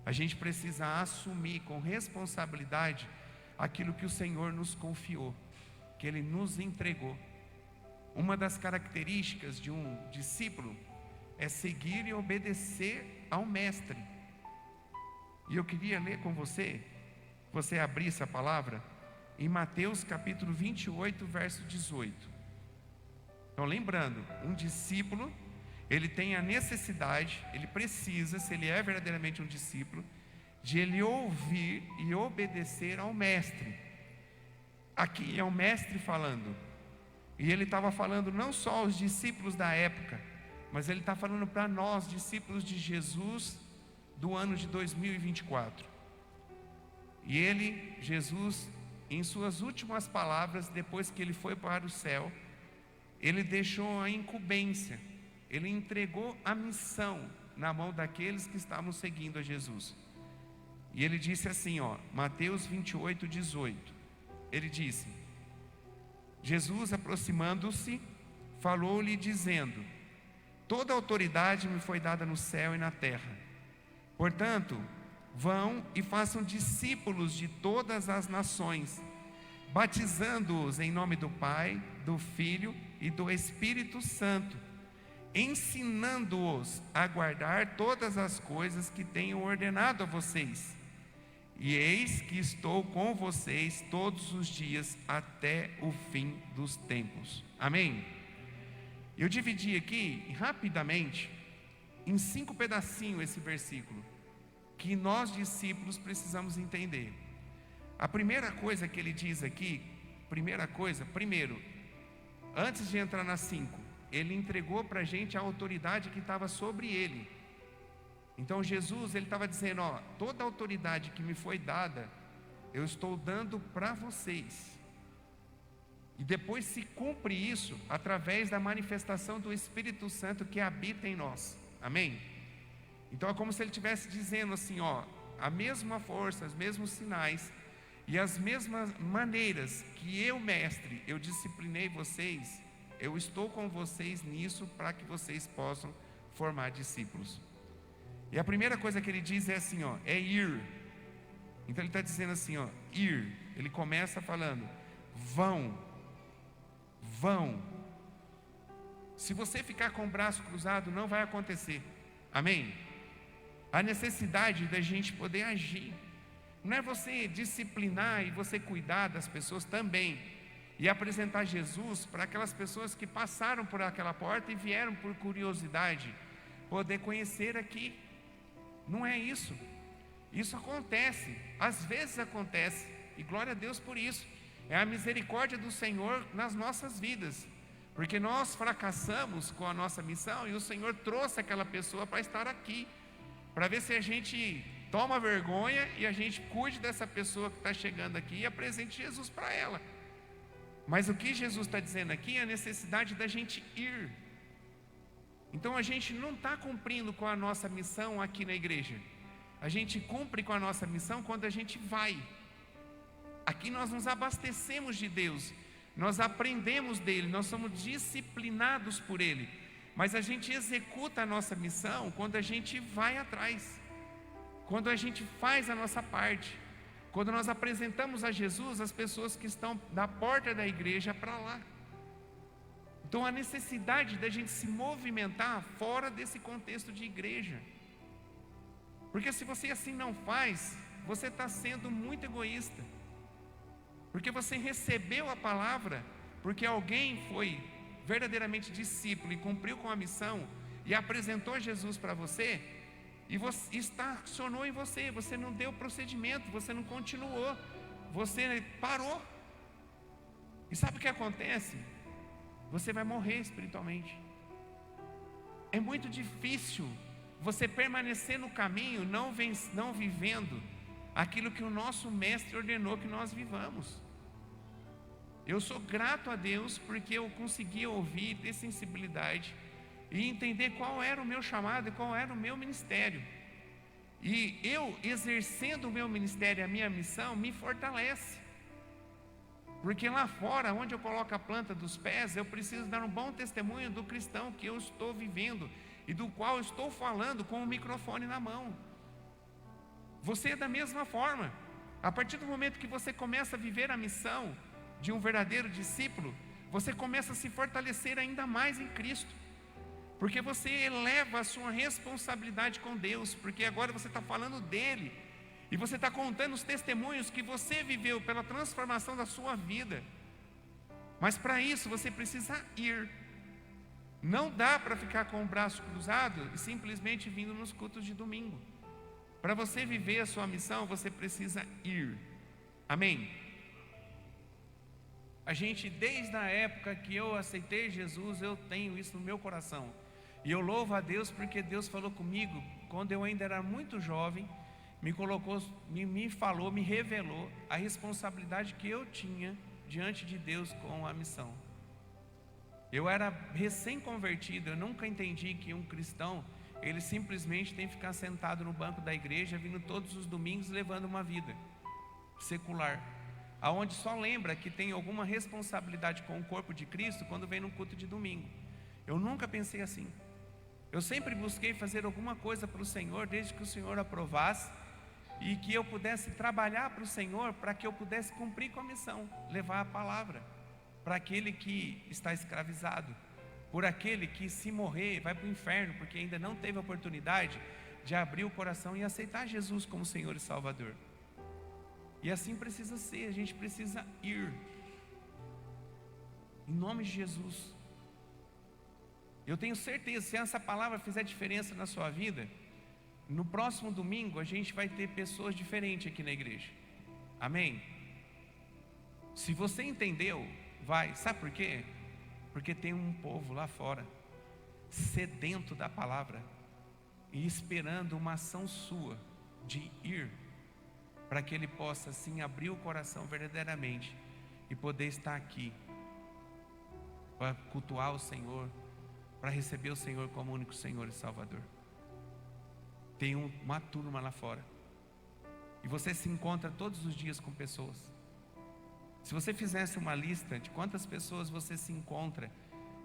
A gente precisa assumir com responsabilidade aquilo que o Senhor nos confiou, que Ele nos entregou. Uma das características de um discípulo é seguir e obedecer ao mestre. E eu queria ler com você abrisse a palavra em Mateus capítulo 28, verso 18. Então lembrando, um discípulo, ele tem a necessidade, ele precisa, se ele é verdadeiramente um discípulo, de ele ouvir e obedecer ao mestre. Aqui é o mestre falando, e ele estava falando não só aos discípulos da época, mas ele está falando para nós, discípulos de Jesus, do ano de 2024. E ele, Jesus, em suas últimas palavras, depois que ele foi para o céu, ele deixou a incumbência, ele entregou a missão na mão daqueles que estavam seguindo a Jesus. E ele disse assim, Mateus 28, 18. Ele disse: Jesus, aproximando-se, falou-lhe dizendo: toda autoridade me foi dada no céu e na terra. Portanto, vão e façam discípulos de todas as nações, batizando-os em nome do Pai, do Filho e do Espírito Santo, ensinando-os a guardar todas as coisas que tenho ordenado a vocês. E eis que estou com vocês todos os dias até o fim dos tempos. Amém? Eu dividi aqui rapidamente em 5 pedacinhos esse versículo, que nós discípulos precisamos entender. A primeira coisa que ele diz aqui, primeiro, antes de entrar nas 5, ele entregou para a gente a autoridade que estava sobre ele. Então Jesus, ele estava dizendo, toda a autoridade que me foi dada, eu estou dando para vocês. E depois se cumpre isso através da manifestação do Espírito Santo que habita em nós. Amém? Então é como se ele estivesse dizendo assim, a mesma força, os mesmos sinais e as mesmas maneiras que eu, mestre, eu disciplinei vocês, eu estou com vocês nisso para que vocês possam formar discípulos. E a primeira coisa que ele diz é assim, é ir. Então ele está dizendo assim, ó, ir. Ele começa falando, vão. Se você ficar com o braço cruzado, não vai acontecer. Amém? A necessidade da gente poder agir. Não é você disciplinar e você cuidar das pessoas também. E apresentar Jesus para aquelas pessoas que passaram por aquela porta e vieram por curiosidade, poder conhecer aqui. Não é isso. Isso acontece, às vezes acontece, e glória a Deus por isso. É a misericórdia do Senhor nas nossas vidas, porque nós fracassamos com a nossa missão e o Senhor trouxe aquela pessoa para estar aqui, para ver se a gente toma vergonha e a gente cuide dessa pessoa que está chegando aqui e apresente Jesus para ela. Mas o que Jesus está dizendo aqui é a necessidade da gente ir. Então a gente não está cumprindo com a nossa missão aqui na igreja. A gente cumpre com a nossa missão quando a gente vai. Aqui nós nos abastecemos de Deus, nós aprendemos dele, nós somos disciplinados por ele. Mas a gente executa a nossa missão quando a gente vai atrás, quando a gente faz a nossa parte, quando nós apresentamos a Jesus as pessoas que estão da porta da igreja para lá. Então a necessidade da gente se movimentar fora desse contexto de igreja. Porque se você assim não faz, você está sendo muito egoísta. Porque você recebeu a palavra, porque alguém foi verdadeiramente discípulo e cumpriu com a missão e apresentou Jesus para você, e você estacionou em você, você não deu procedimento, você não continuou, você parou. E sabe o que acontece? Você vai morrer espiritualmente. É muito difícil você permanecer no caminho, não vivendo aquilo que o nosso mestre ordenou que nós vivamos. Eu sou grato a Deus porque eu consegui ouvir, ter sensibilidade e entender qual era o meu chamado e qual era o meu ministério. E eu, exercendo o meu ministério, a minha missão, me fortalece. Porque lá fora, onde eu coloco a planta dos pés, eu preciso dar um bom testemunho do cristão que eu estou vivendo e do qual eu estou falando com o microfone na mão. Você é da mesma forma. A partir do momento que você começa a viver a missão de um verdadeiro discípulo, você começa a se fortalecer ainda mais em Cristo, porque você eleva a sua responsabilidade com Deus, porque agora você está falando dele, e você está contando os testemunhos que você viveu pela transformação da sua vida. Mas para isso você precisa ir. Não dá para ficar com o braço cruzado e simplesmente vindo nos cultos de domingo. Para você viver a sua missão, você precisa ir. Amém? A gente, desde a época que eu aceitei Jesus, eu tenho isso no meu coração. E eu louvo a Deus porque Deus falou comigo, quando eu ainda era muito jovem, me colocou, me falou, me revelou a responsabilidade que eu tinha diante de Deus com a missão. Eu era recém-convertido, eu nunca entendi que um cristão, ele simplesmente tem que ficar sentado no banco da igreja, vindo todos os domingos, levando uma vida secular, aonde só lembra que tem alguma responsabilidade com o corpo de Cristo quando vem no culto de domingo. Eu nunca pensei assim. Eu sempre busquei fazer alguma coisa para o Senhor, desde que o Senhor aprovasse, e que eu pudesse trabalhar para o Senhor, para que eu pudesse cumprir com a missão, levar a palavra para aquele que está escravizado, por aquele que, se morrer, vai para o inferno, porque ainda não teve a oportunidade de abrir o coração e aceitar Jesus como Senhor e Salvador. E assim precisa ser, a gente precisa ir, em nome de Jesus. Eu tenho certeza, se essa palavra fizer diferença na sua vida, no próximo domingo a gente vai ter pessoas diferentes aqui na igreja. Amém? Se você entendeu, vai. Sabe por quê? Porque tem um povo lá fora, sedento da palavra, e esperando uma ação sua, de ir, para que ele possa assim abrir o coração verdadeiramente, e poder estar aqui, para cultuar o Senhor, para receber o Senhor como único Senhor e Salvador. Tem uma turma lá fora, e você se encontra todos os dias com pessoas. Se você fizesse uma lista de quantas pessoas você se encontra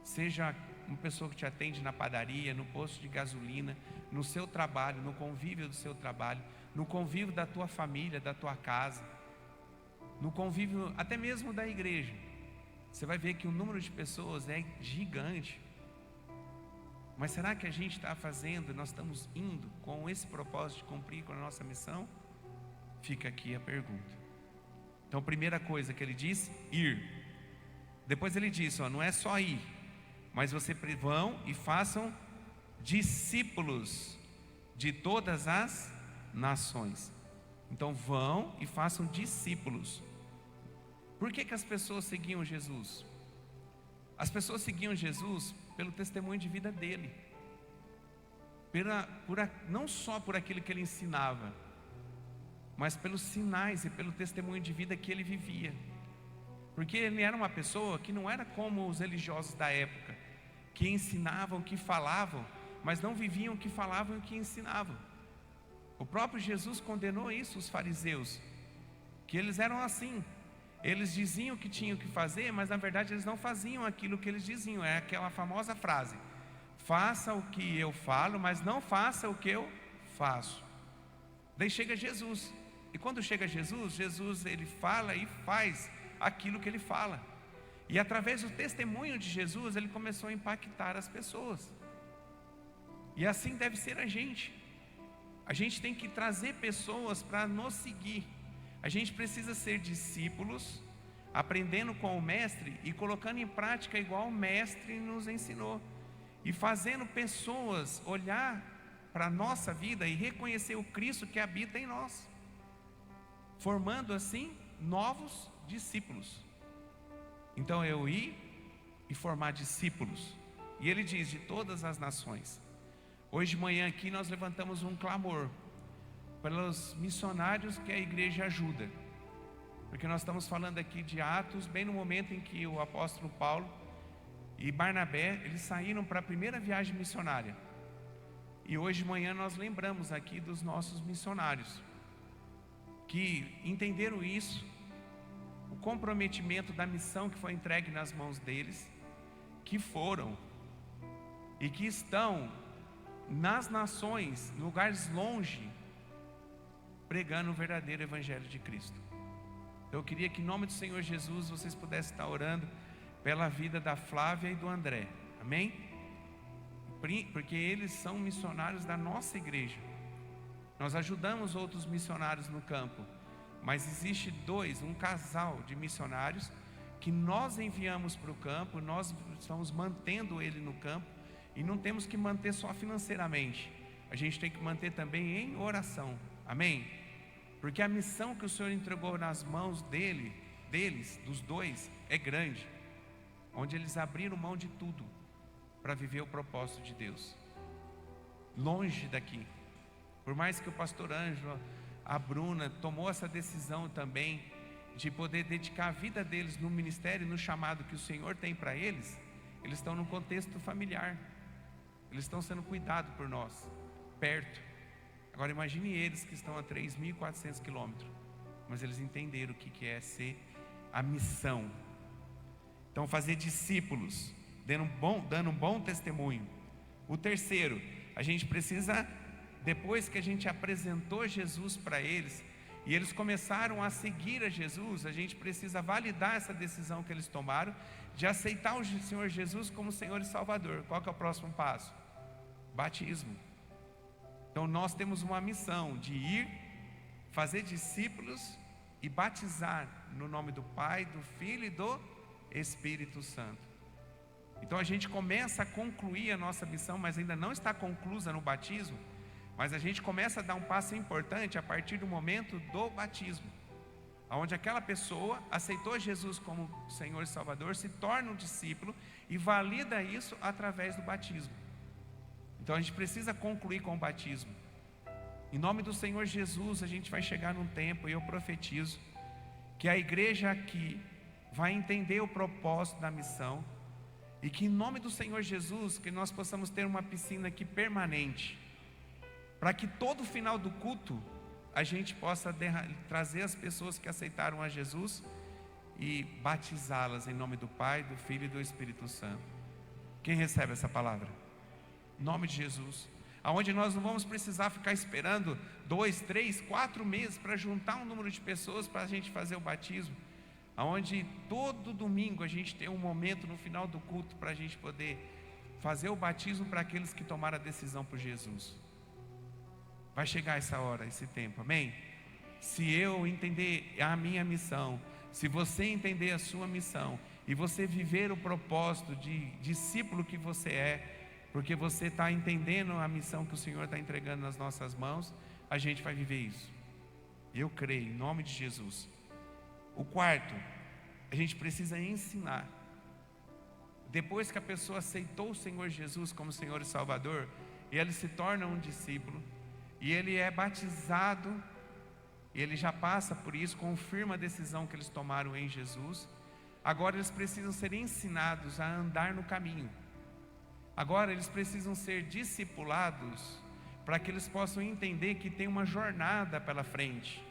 seja uma pessoa que te atende na padaria, no posto de gasolina, no seu trabalho, no convívio do seu trabalho, no convívio da tua família, da tua casa, no convívio até mesmo da igreja. Você vai ver que o número de pessoas é gigante. Mas será que a gente está fazendo, nós estamos indo com esse propósito de cumprir com a nossa missão? Fica aqui a pergunta. Então, primeira coisa que ele diz, ir. Depois ele diz, não é só ir, mas vocês vão e façam discípulos de todas as nações. Então vão e façam discípulos. Por que as pessoas seguiam Jesus? As pessoas seguiam Jesus pelo testemunho de vida dele, não só por aquilo que ele ensinava, mas pelos sinais e pelo testemunho de vida que ele vivia. Porque ele era uma pessoa que não era como os religiosos da época, que ensinavam, que falavam, mas não viviam o que falavam e o que ensinavam. O próprio Jesus condenou isso, os fariseus, que eles eram assim. Eles diziam que tinham que fazer, mas na verdade eles não faziam aquilo que eles diziam. É aquela famosa frase: faça o que eu falo, mas não faça o que eu faço. Daí chega Jesus, e quando chega Jesus ele fala e faz aquilo que ele fala. E através do testemunho de Jesus, ele começou a impactar as pessoas. E assim deve ser a gente. A gente tem que trazer pessoas para nos seguir. A gente precisa ser discípulos, aprendendo com o mestre e colocando em prática igual o mestre nos ensinou. E fazendo pessoas olhar para a nossa vida e reconhecer o Cristo que habita em nós. Formando assim novos discípulos. Então eu ir e formar discípulos. E ele diz, de todas as nações. Hoje de manhã aqui nós levantamos um clamor pelos missionários que a igreja ajuda. Porque nós estamos falando aqui de Atos, bem no momento em que o apóstolo Paulo e Barnabé, eles saíram para a primeira viagem missionária. E hoje de manhã nós lembramos aqui dos nossos missionários, que entenderam isso, o comprometimento da missão que foi entregue nas mãos deles, que foram e que estão nas nações, em lugares longe, pregando o verdadeiro evangelho de Cristo. Eu queria que em nome do Senhor Jesus vocês pudessem estar orando pela vida da Flávia e do André, amém? Porque eles são missionários da nossa igreja. Nós ajudamos outros missionários no campo, mas existe um casal de missionários que nós enviamos para o campo, nós estamos mantendo ele no campo, e não temos que manter só financeiramente, a gente tem que manter também em oração, amém? Porque a missão que o Senhor entregou nas mãos dos dois, é grande, onde eles abriram mão de tudo para viver o propósito de Deus, longe daqui. Por mais que o pastor Ângelo, a Bruna, tomou essa decisão também, de poder dedicar a vida deles no ministério, no chamado que o Senhor tem para eles, eles estão no contexto familiar, eles estão sendo cuidados por nós, perto. Agora imagine eles que estão a 3.400 quilômetros, mas eles entenderam o que é ser a missão. Então fazer discípulos, dando um bom testemunho. O terceiro, a gente precisa, depois que a gente apresentou Jesus para eles, e eles começaram a seguir a Jesus, a gente precisa validar essa decisão que eles tomaram, de aceitar o Senhor Jesus como Senhor e Salvador. Qual que é o próximo passo? Batismo. Então nós temos uma missão de ir, fazer discípulos e batizar no nome do Pai, do Filho e do Espírito Santo. Então a gente começa a concluir a nossa missão, mas ainda não está conclusa no batismo, mas a gente começa a dar um passo importante a partir do momento do batismo, onde aquela pessoa aceitou Jesus como Senhor e Salvador, se torna um discípulo e valida isso através do batismo. Então a gente precisa concluir com o batismo. Em nome do Senhor Jesus, a gente vai chegar num tempo, e eu profetizo, que a igreja aqui vai entender o propósito da missão, e que em nome do Senhor Jesus, que nós possamos ter uma piscina aqui permanente, para que todo final do culto, a gente possa trazer as pessoas que aceitaram a Jesus, e batizá-las em nome do Pai, do Filho e do Espírito Santo. Quem recebe essa palavra? Em nome de Jesus. Aonde nós não vamos precisar ficar esperando 2, 3, 4 meses para juntar um número de pessoas para a gente fazer o batismo. Aonde todo domingo a gente tem um momento no final do culto para a gente poder fazer o batismo para aqueles que tomaram a decisão por Jesus. Vai chegar essa hora, esse tempo, amém? Se eu entender a minha missão, se você entender a sua missão, e você viver o propósito de discípulo que você é, porque você está entendendo a missão que o Senhor está entregando nas nossas mãos, a gente vai viver isso. Eu creio, em nome de Jesus. O quarto, a gente precisa ensinar. Depois que a pessoa aceitou o Senhor Jesus como Senhor e Salvador, e ele se torna um discípulo, e ele é batizado, e ele já passa por isso, confirma a decisão que eles tomaram em Jesus. Agora eles precisam ser ensinados a andar no caminho. Agora eles precisam ser discipulados para que eles possam entender que tem uma jornada pela frente,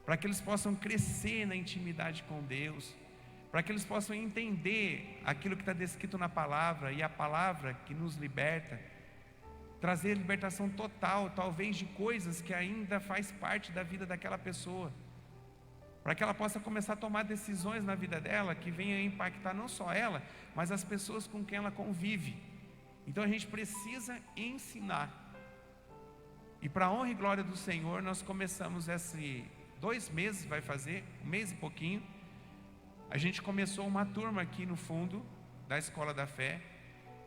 para que eles possam crescer na intimidade com Deus, para que eles possam entender aquilo que está descrito na palavra, e a palavra que nos liberta, trazer libertação total, talvez de coisas que ainda faz parte da vida daquela pessoa, para que ela possa começar a tomar decisões na vida dela, que venham impactar não só ela, mas as pessoas com quem ela convive. Então a gente precisa ensinar. E para a honra e glória do Senhor, nós começamos 2 meses, vai fazer, 1 mês e pouquinho. A gente começou uma turma aqui no fundo da Escola da Fé,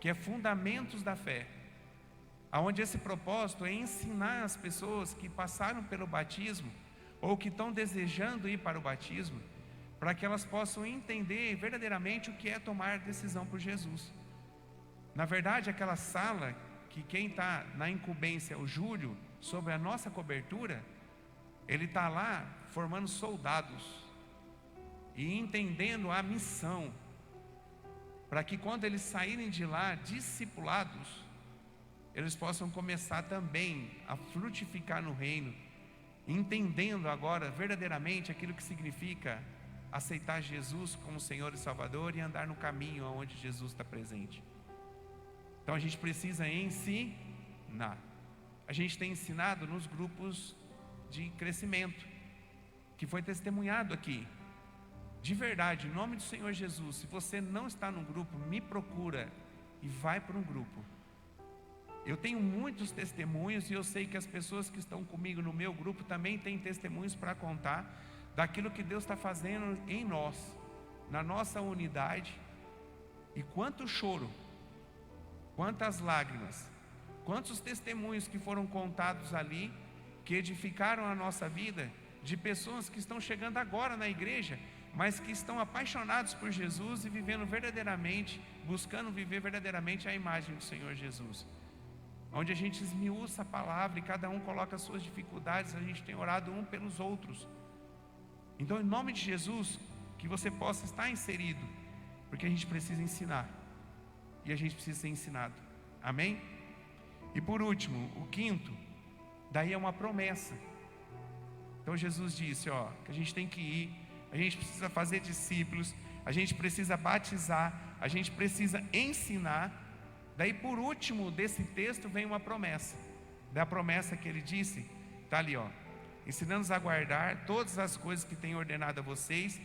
que é Fundamentos da Fé, aonde esse propósito é ensinar as pessoas que passaram pelo batismo, ou que estão desejando ir para o batismo, para que elas possam entender verdadeiramente o que é tomar decisão por Jesus. Na verdade, aquela sala, que quem está na incumbência, o Júlio, sobre a nossa cobertura, ele está lá formando soldados, e entendendo a missão, para que quando eles saírem de lá, discipulados, eles possam começar também a frutificar no reino, entendendo agora verdadeiramente aquilo que significa aceitar Jesus como Senhor e Salvador e andar no caminho onde Jesus está presente. Então a gente precisa ensinar. A gente tem ensinado nos grupos de crescimento, que foi testemunhado aqui. De verdade, em nome do Senhor Jesus, se você não está num grupo, me procura e vai para um grupo. Eu tenho muitos testemunhos, e eu sei que as pessoas que estão comigo no meu grupo também têm testemunhos para contar daquilo que Deus está fazendo em nós, na nossa unidade. E quanto choro, quantas lágrimas, quantos testemunhos que foram contados ali, que edificaram a nossa vida, de pessoas que estão chegando agora na igreja, mas que estão apaixonados por Jesus e vivendo verdadeiramente, buscando viver verdadeiramente a imagem do Senhor Jesus. Onde a gente esmiuça a palavra e cada um coloca as suas dificuldades, a gente tem orado um pelos outros. Então, em nome de Jesus, que você possa estar inserido, porque a gente precisa ensinar, e a gente precisa ser ensinado, amém? E por último, o quinto, daí é uma promessa. Então Jesus disse, que a gente tem que ir, a gente precisa fazer discípulos, a gente precisa batizar, a gente precisa ensinar. Daí por último desse texto vem uma promessa. Da promessa que ele disse, está ali, ensinando-os a guardar todas as coisas que tenho ordenado a vocês,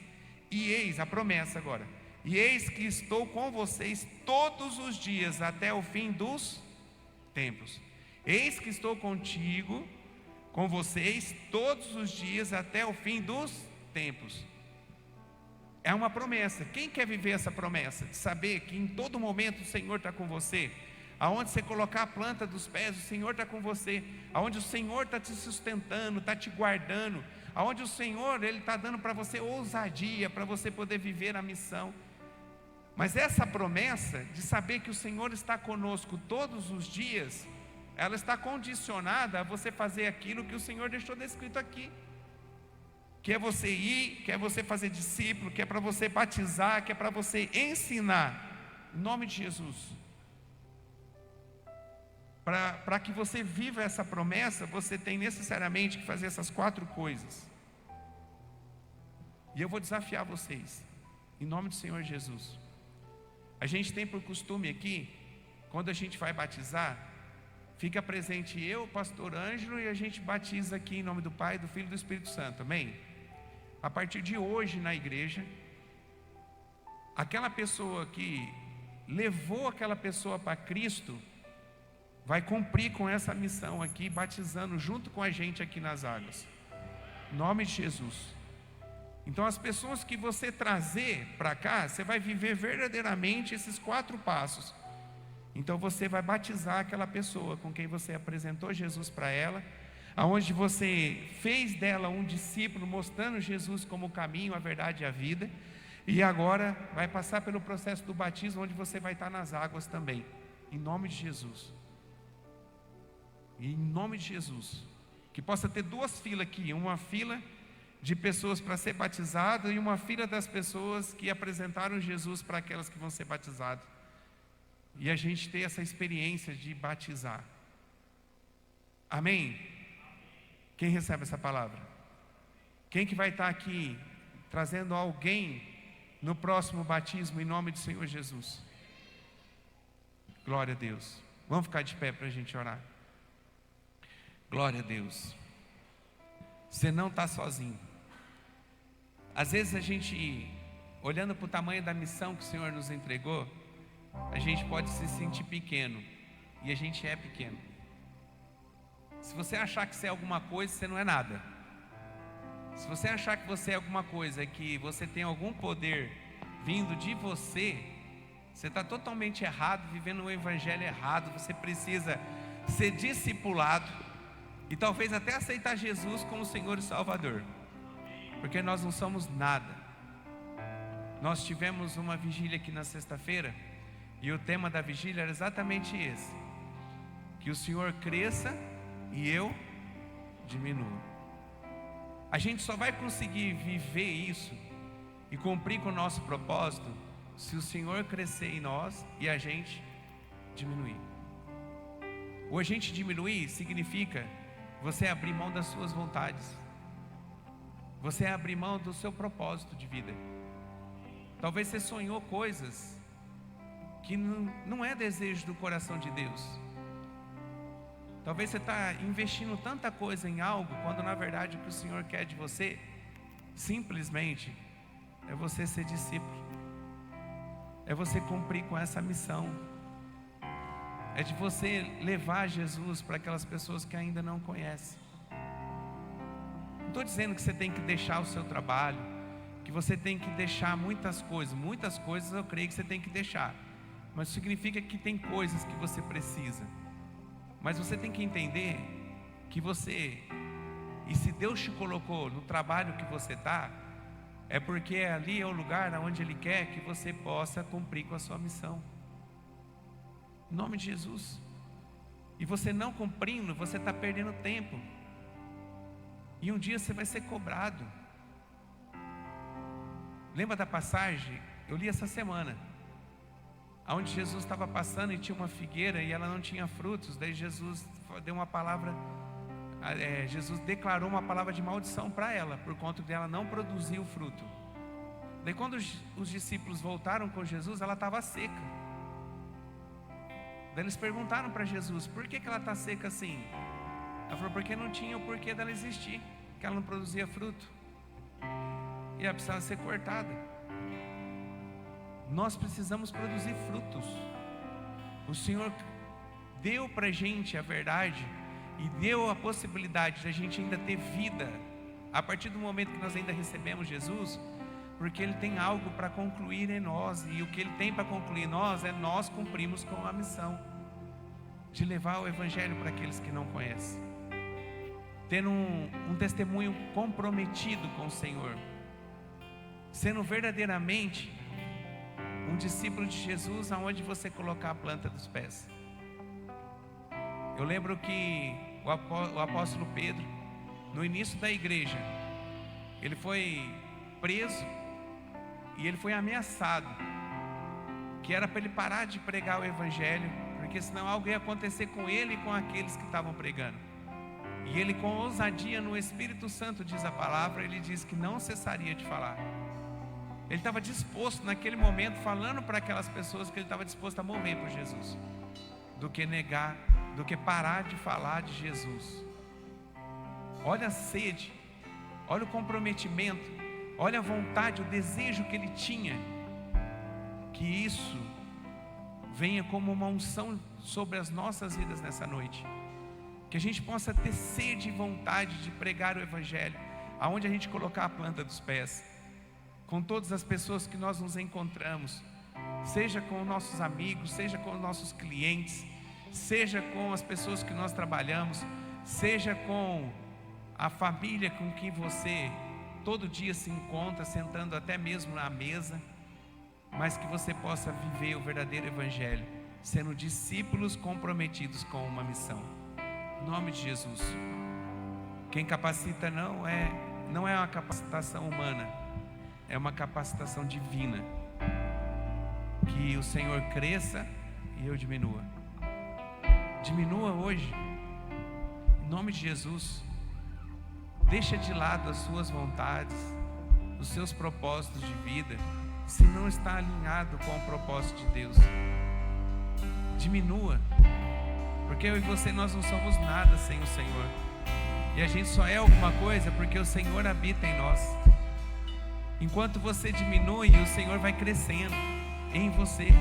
e eis, a promessa agora, e eis que estou com vocês todos os dias até o fim dos tempos. Eis que estou contigo, com vocês todos os dias até o fim dos tempos. É uma promessa. Quem quer viver essa promessa? De saber que em todo momento o Senhor está com você. Aonde você colocar a planta dos pés, o Senhor está com você. Aonde o Senhor está te sustentando, está te guardando. Aonde o Senhor, Ele está dando para você ousadia, para você poder viver a missão. Mas essa promessa de saber que o Senhor está conosco todos os dias, ela está condicionada a você fazer aquilo que o Senhor deixou descrito aqui. Que é você ir, que é você fazer discípulo, que é para você batizar, que é para você ensinar, em nome de Jesus. Para que você viva essa promessa, você tem necessariamente que fazer essas 4 coisas. E eu vou desafiar vocês, em nome do Senhor Jesus. A gente tem por costume aqui, quando a gente vai batizar, fica presente eu, o pastor Ângelo, e a gente batiza aqui em nome do Pai, do Filho e do Espírito Santo, amém? A partir de hoje na igreja, aquela pessoa que levou aquela pessoa para Cristo, vai cumprir com essa missão aqui, batizando junto com a gente aqui nas águas, em nome de Jesus. Então as pessoas que você trazer para cá, você vai viver verdadeiramente esses 4 passos. Então você vai batizar aquela pessoa com quem você apresentou Jesus para ela, aonde você fez dela um discípulo, mostrando Jesus como o caminho, a verdade e a vida, e agora vai passar pelo processo do batismo, onde você vai estar nas águas também, em nome de Jesus. E em nome de Jesus, que possa ter 2 filas aqui, uma fila de pessoas para ser batizado e uma fila das pessoas que apresentaram Jesus para aquelas que vão ser batizadas. E a gente ter essa experiência de batizar. Amém? Quem recebe essa palavra? Quem que vai estar aqui trazendo alguém no próximo batismo em nome do Senhor Jesus? Glória a Deus. Vamos ficar de pé para a gente orar. Glória a Deus. Você não está sozinho. Às vezes a gente, olhando para o tamanho da missão que o Senhor nos entregou, a gente pode se sentir pequeno, e a gente é pequeno. Se você achar que você é alguma coisa, você não é nada. Se você achar que você é alguma coisa, que você tem algum poder vindo de você, você está totalmente errado, vivendo um evangelho errado. Você precisa ser discipulado e talvez até aceitar Jesus como Senhor e Salvador, porque nós não somos nada. Nós tivemos uma vigília aqui na sexta-feira, e o tema da vigília era exatamente esse: que o Senhor cresça e eu diminuo. A gente só vai conseguir viver isso e cumprir com o nosso propósito se o Senhor crescer em nós e a gente diminuir. O a gente diminuir significa você abrir mão das suas vontades, você abrir mão do seu propósito de vida. Talvez você sonhou coisas que não é desejo do coração de Deus. Talvez você está investindo tanta coisa em algo, quando na verdade o que o Senhor quer de você, simplesmente, é você ser discípulo, é você cumprir com essa missão, é de você levar Jesus para aquelas pessoas que ainda não conhecem. Não estou dizendo que você tem que deixar o seu trabalho, que você tem que deixar muitas coisas eu creio que você tem que deixar, mas significa que tem coisas que você precisa. Mas você tem que entender que você, e se Deus te colocou no trabalho que você está, é porque ali é o lugar onde Ele quer que você possa cumprir com a sua missão, em nome de Jesus. E você não cumprindo, você está perdendo tempo, e um dia você vai ser cobrado. Lembra da passagem? Eu li essa semana, onde Jesus estava passando e tinha uma figueira e ela não tinha frutos. Daí Jesus deu uma palavra, Jesus declarou uma palavra de maldição para ela, por conta dela não produzir o fruto. Daí quando os discípulos voltaram com Jesus, ela estava seca. Daí eles perguntaram para Jesus: por que ela está seca assim? Ela falou: porque não tinha o porquê dela existir, que ela não produzia fruto, e ela precisava ser cortada. Nós precisamos produzir frutos. O Senhor deu para a gente a verdade e deu a possibilidade de a gente ainda ter vida a partir do momento que nós ainda recebemos Jesus, porque Ele tem algo para concluir em nós, e o que Ele tem para concluir em nós é nós cumprimos com a missão de levar o Evangelho para aqueles que não conhecem, tendo um testemunho comprometido com o Senhor, sendo verdadeiramente um discípulo de Jesus aonde você colocar a planta dos pés. Eu lembro que o apóstolo Pedro, no início da igreja, ele foi preso e ele foi ameaçado, que era para ele parar de pregar o evangelho, porque senão algo ia acontecer com ele e com aqueles que estavam pregando. E ele, com ousadia no Espírito Santo, diz a palavra, ele diz que não cessaria de falar. Ele estava disposto naquele momento, falando para aquelas pessoas que ele estava disposto a morrer por Jesus, do que negar, do que parar de falar de Jesus. Olha a sede, olha o comprometimento, olha a vontade, o desejo que ele tinha. Que isso venha como uma unção sobre as nossas vidas nessa noite. Que a gente possa ter sede e vontade de pregar o Evangelho, aonde a gente colocar a planta dos pés, com todas as pessoas que nós nos encontramos, seja com nossos amigos, seja com nossos clientes, seja com as pessoas que nós trabalhamos, seja com a família com quem você todo dia se encontra, sentando até mesmo na mesa, mas que você possa viver o verdadeiro Evangelho, sendo discípulos comprometidos com uma missão. Em nome de Jesus. Quem capacita não é uma capacitação humana, é uma capacitação divina. Que o Senhor cresça e eu diminua. Diminua hoje, em nome de Jesus. Deixa de lado as suas vontades, os seus propósitos de vida, se não está alinhado com o propósito de Deus. Diminua, porque eu e você, nós não somos nada sem o Senhor, e a gente só é alguma coisa porque o Senhor habita em nós. Enquanto você diminui, o Senhor vai crescendo em você,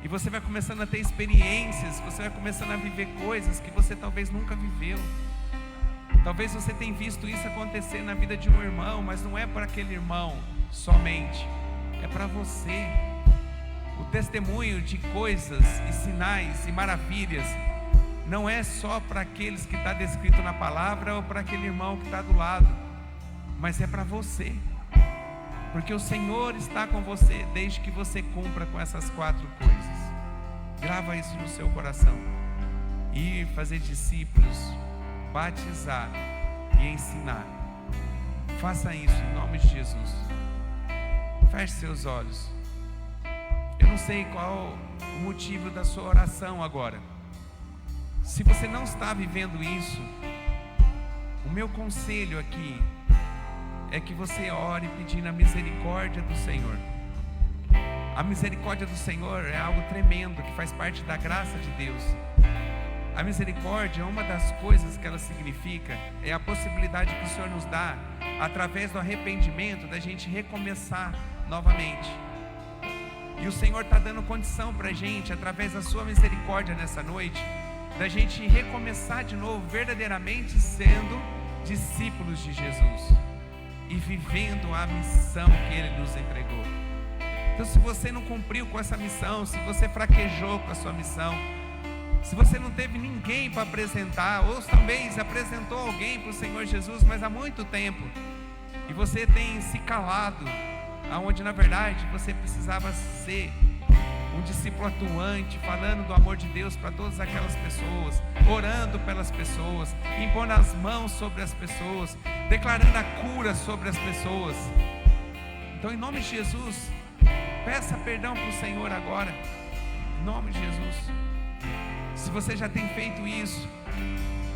e você vai começando a ter experiências, você vai começando a viver coisas que você talvez nunca viveu. Talvez você tenha visto isso acontecer na vida de um irmão, mas não é para aquele irmão somente, é para você. O testemunho de coisas e sinais e maravilhas não é só para aqueles que está descrito na palavra ou para aquele irmão que está do lado, mas é para você, porque o Senhor está com você desde que você cumpra com essas 4 coisas. Grava isso no seu coração: ir fazer discípulos, batizar e ensinar. Faça isso em nome de Jesus. Feche seus olhos. Eu não sei qual o motivo da sua oração agora. Se você não está vivendo isso, o meu conselho aqui é que você ore pedindo a misericórdia do Senhor. A misericórdia do Senhor é algo tremendo, que faz parte da graça de Deus. A misericórdia, uma das coisas que ela significa, é a possibilidade que o Senhor nos dá, através do arrependimento, da gente recomeçar novamente. E o Senhor está dando condição para a gente, através da sua misericórdia nessa noite, da gente recomeçar de novo, verdadeiramente sendo discípulos de Jesus e vivendo a missão que Ele nos entregou. Então, se você não cumpriu com essa missão, se você fraquejou com a sua missão, se você não teve ninguém para apresentar, ou talvez apresentou alguém para o Senhor Jesus, mas há muito tempo, e você tem se calado, aonde na verdade você precisava ser um discípulo atuante, falando do amor de Deus para todas aquelas pessoas, orando pelas pessoas, impondo as mãos sobre as pessoas, declarando a cura sobre as pessoas. Então, em nome de Jesus, peça perdão para o Senhor agora, em nome de Jesus. Se você já tem feito isso,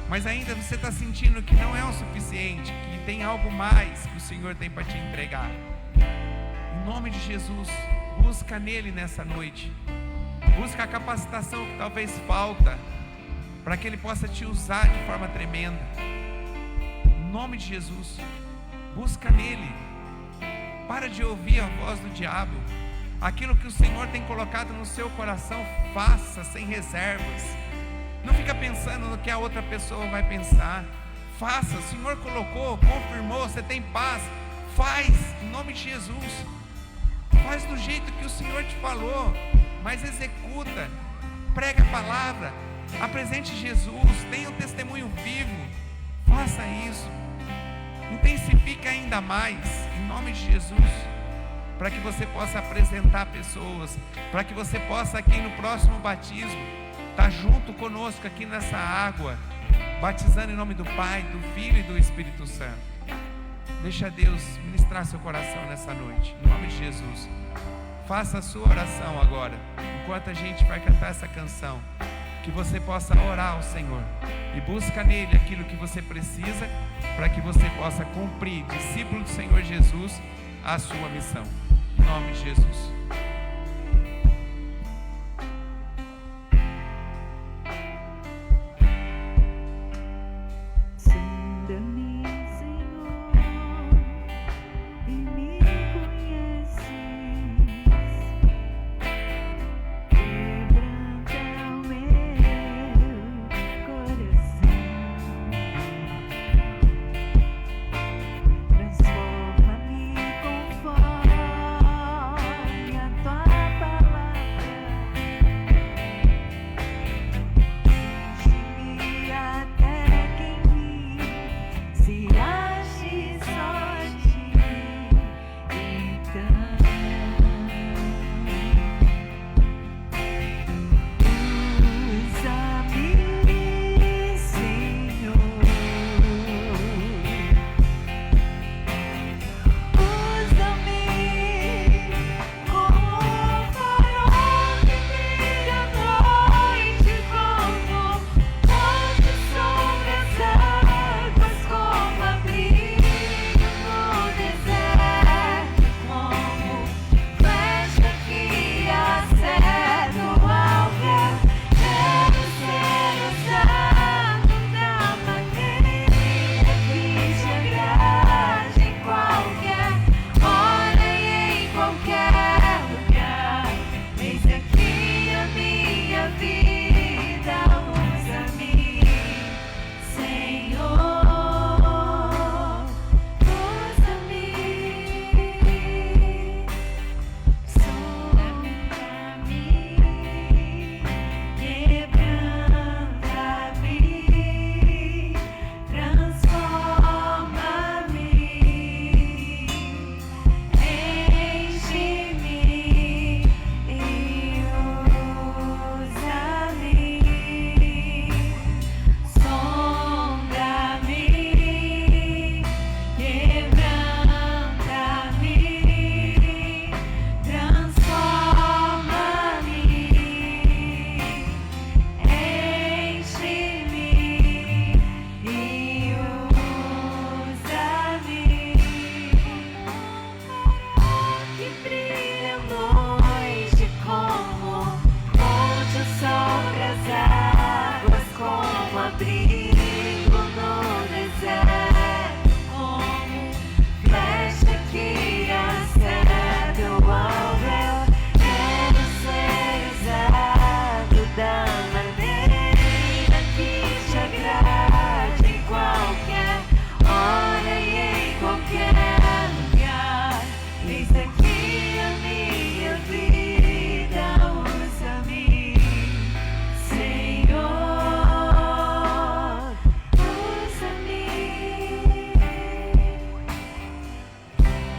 mas ainda você está sentindo que não é o suficiente, que tem algo mais que o Senhor tem para te entregar, em nome de Jesus, busca nele nessa noite. Busca a capacitação que talvez falta, para que Ele possa te usar de forma tremenda. Em nome de Jesus, busca nele. Para de ouvir a voz do diabo. Aquilo que o Senhor tem colocado no seu coração, faça sem reservas. Não fica pensando no que a outra pessoa vai pensar. Faça, o Senhor colocou, confirmou, você tem paz. Faz, em nome de Jesus. Faz do jeito que o Senhor te falou, mas executa. Prega a palavra, apresente Jesus, tenha um testemunho vivo. Faça isso. Intensifique ainda mais, em nome de Jesus, para que você possa apresentar pessoas, para que você possa aqui no próximo batismo estar junto conosco aqui nessa água, batizando em nome do Pai, do Filho e do Espírito Santo. Deixa Deus ministrar seu coração nessa noite, em nome de Jesus. Faça a sua oração agora, enquanto a gente vai cantar essa canção, que você possa orar ao Senhor e busca nele aquilo que você precisa, para que você possa cumprir, discípulo do Senhor Jesus, a sua missão. Em nome de Jesus.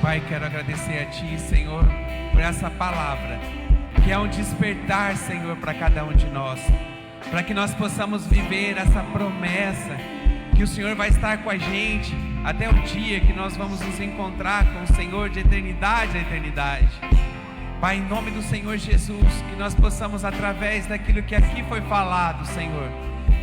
Pai, quero agradecer a Ti, Senhor, por essa palavra, que é um despertar, Senhor, para cada um de nós, para que nós possamos viver essa promessa, que o Senhor vai estar com a gente até o dia que nós vamos nos encontrar com o Senhor de eternidade a eternidade. Pai, em nome do Senhor Jesus, que nós possamos, através daquilo que aqui foi falado, Senhor,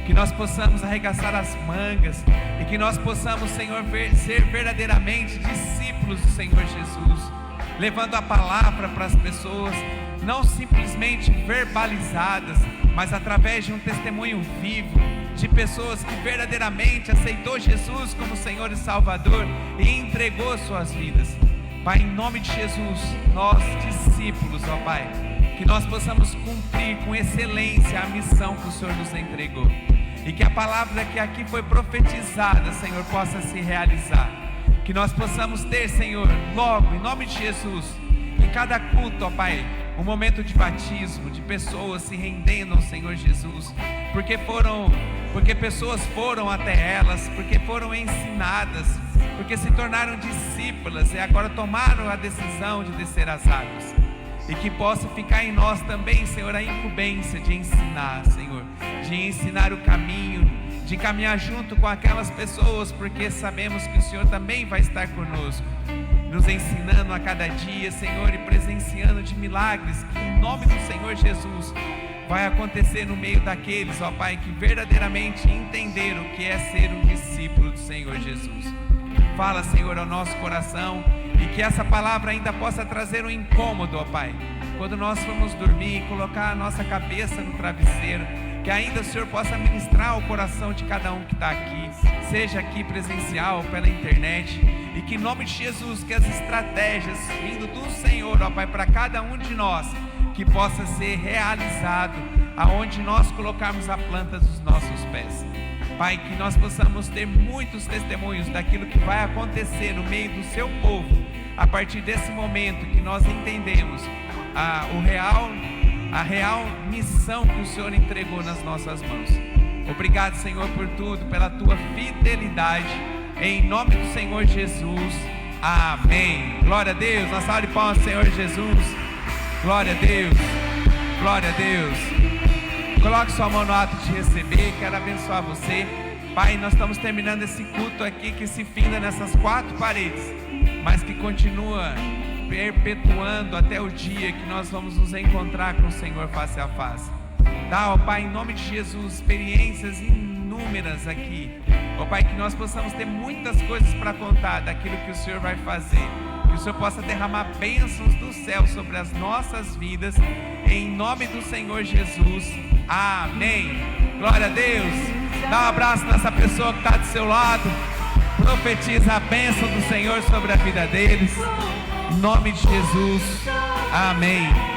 que nós possamos arregaçar as mangas e que nós possamos, Senhor, ser verdadeiramente discípulos do Senhor Jesus, levando a palavra para as pessoas, não simplesmente verbalizadas, mas através de um testemunho vivo, de pessoas que verdadeiramente aceitou Jesus como Senhor e Salvador e entregou suas vidas. Pai, em nome de Jesus, nós discípulos, ó Pai, que nós possamos cumprir com excelência a missão que o Senhor nos entregou, e que a palavra que aqui foi profetizada, Senhor, possa se realizar, que nós possamos ter, Senhor, logo, em nome de Jesus, em cada culto, ó Pai, um momento de batismo, de pessoas se rendendo ao Senhor Jesus, porque pessoas foram até elas, porque foram ensinadas, porque se tornaram discípulas e agora tomaram a decisão de descer as águas. E que possa ficar em nós também, Senhor, a incumbência de ensinar, Senhor, de ensinar o caminho, de caminhar junto com aquelas pessoas, porque sabemos que o Senhor também vai estar conosco, nos ensinando a cada dia, Senhor, e presenciando de milagres, que em nome do Senhor Jesus vai acontecer no meio daqueles, ó Pai, que verdadeiramente entenderam o que é ser um discípulo do Senhor Jesus. Fala, Senhor, ao nosso coração, e que essa palavra ainda possa trazer um incômodo, ó Pai, quando nós formos dormir e colocar a nossa cabeça no travesseiro, que ainda o Senhor possa ministrar o coração de cada um que está aqui, seja aqui presencial ou pela internet, e que em nome de Jesus, que as estratégias vindo do Senhor, ó Pai, para cada um de nós, que possa ser realizado aonde nós colocarmos a planta dos nossos pés. Pai, que nós possamos ter muitos testemunhos daquilo que vai acontecer no meio do seu povo, a partir desse momento que nós entendemos a real missão que o Senhor entregou nas nossas mãos. Obrigado, Senhor, por tudo, pela tua fidelidade, em nome do Senhor Jesus, amém. Glória a Deus, uma salva de palmas, Senhor Jesus. Glória a Deus, glória a Deus. Coloque sua mão no ato de receber. Quero abençoar você. Pai, nós estamos terminando esse culto aqui que se finda nessas 4 paredes, mas que continua perpetuando até o dia que nós vamos nos encontrar com o Senhor face a face. Dá, ó Pai, em nome de Jesus, experiências inúmeras aqui. Ó Pai, que nós possamos ter muitas coisas para contar daquilo que o Senhor vai fazer. Que o Senhor possa derramar bênçãos do céu sobre as nossas vidas, em nome do Senhor Jesus, amém. Glória a Deus. Dá um abraço nessa pessoa que está do seu lado, profetiza a bênção do Senhor sobre a vida deles, em nome de Jesus, amém.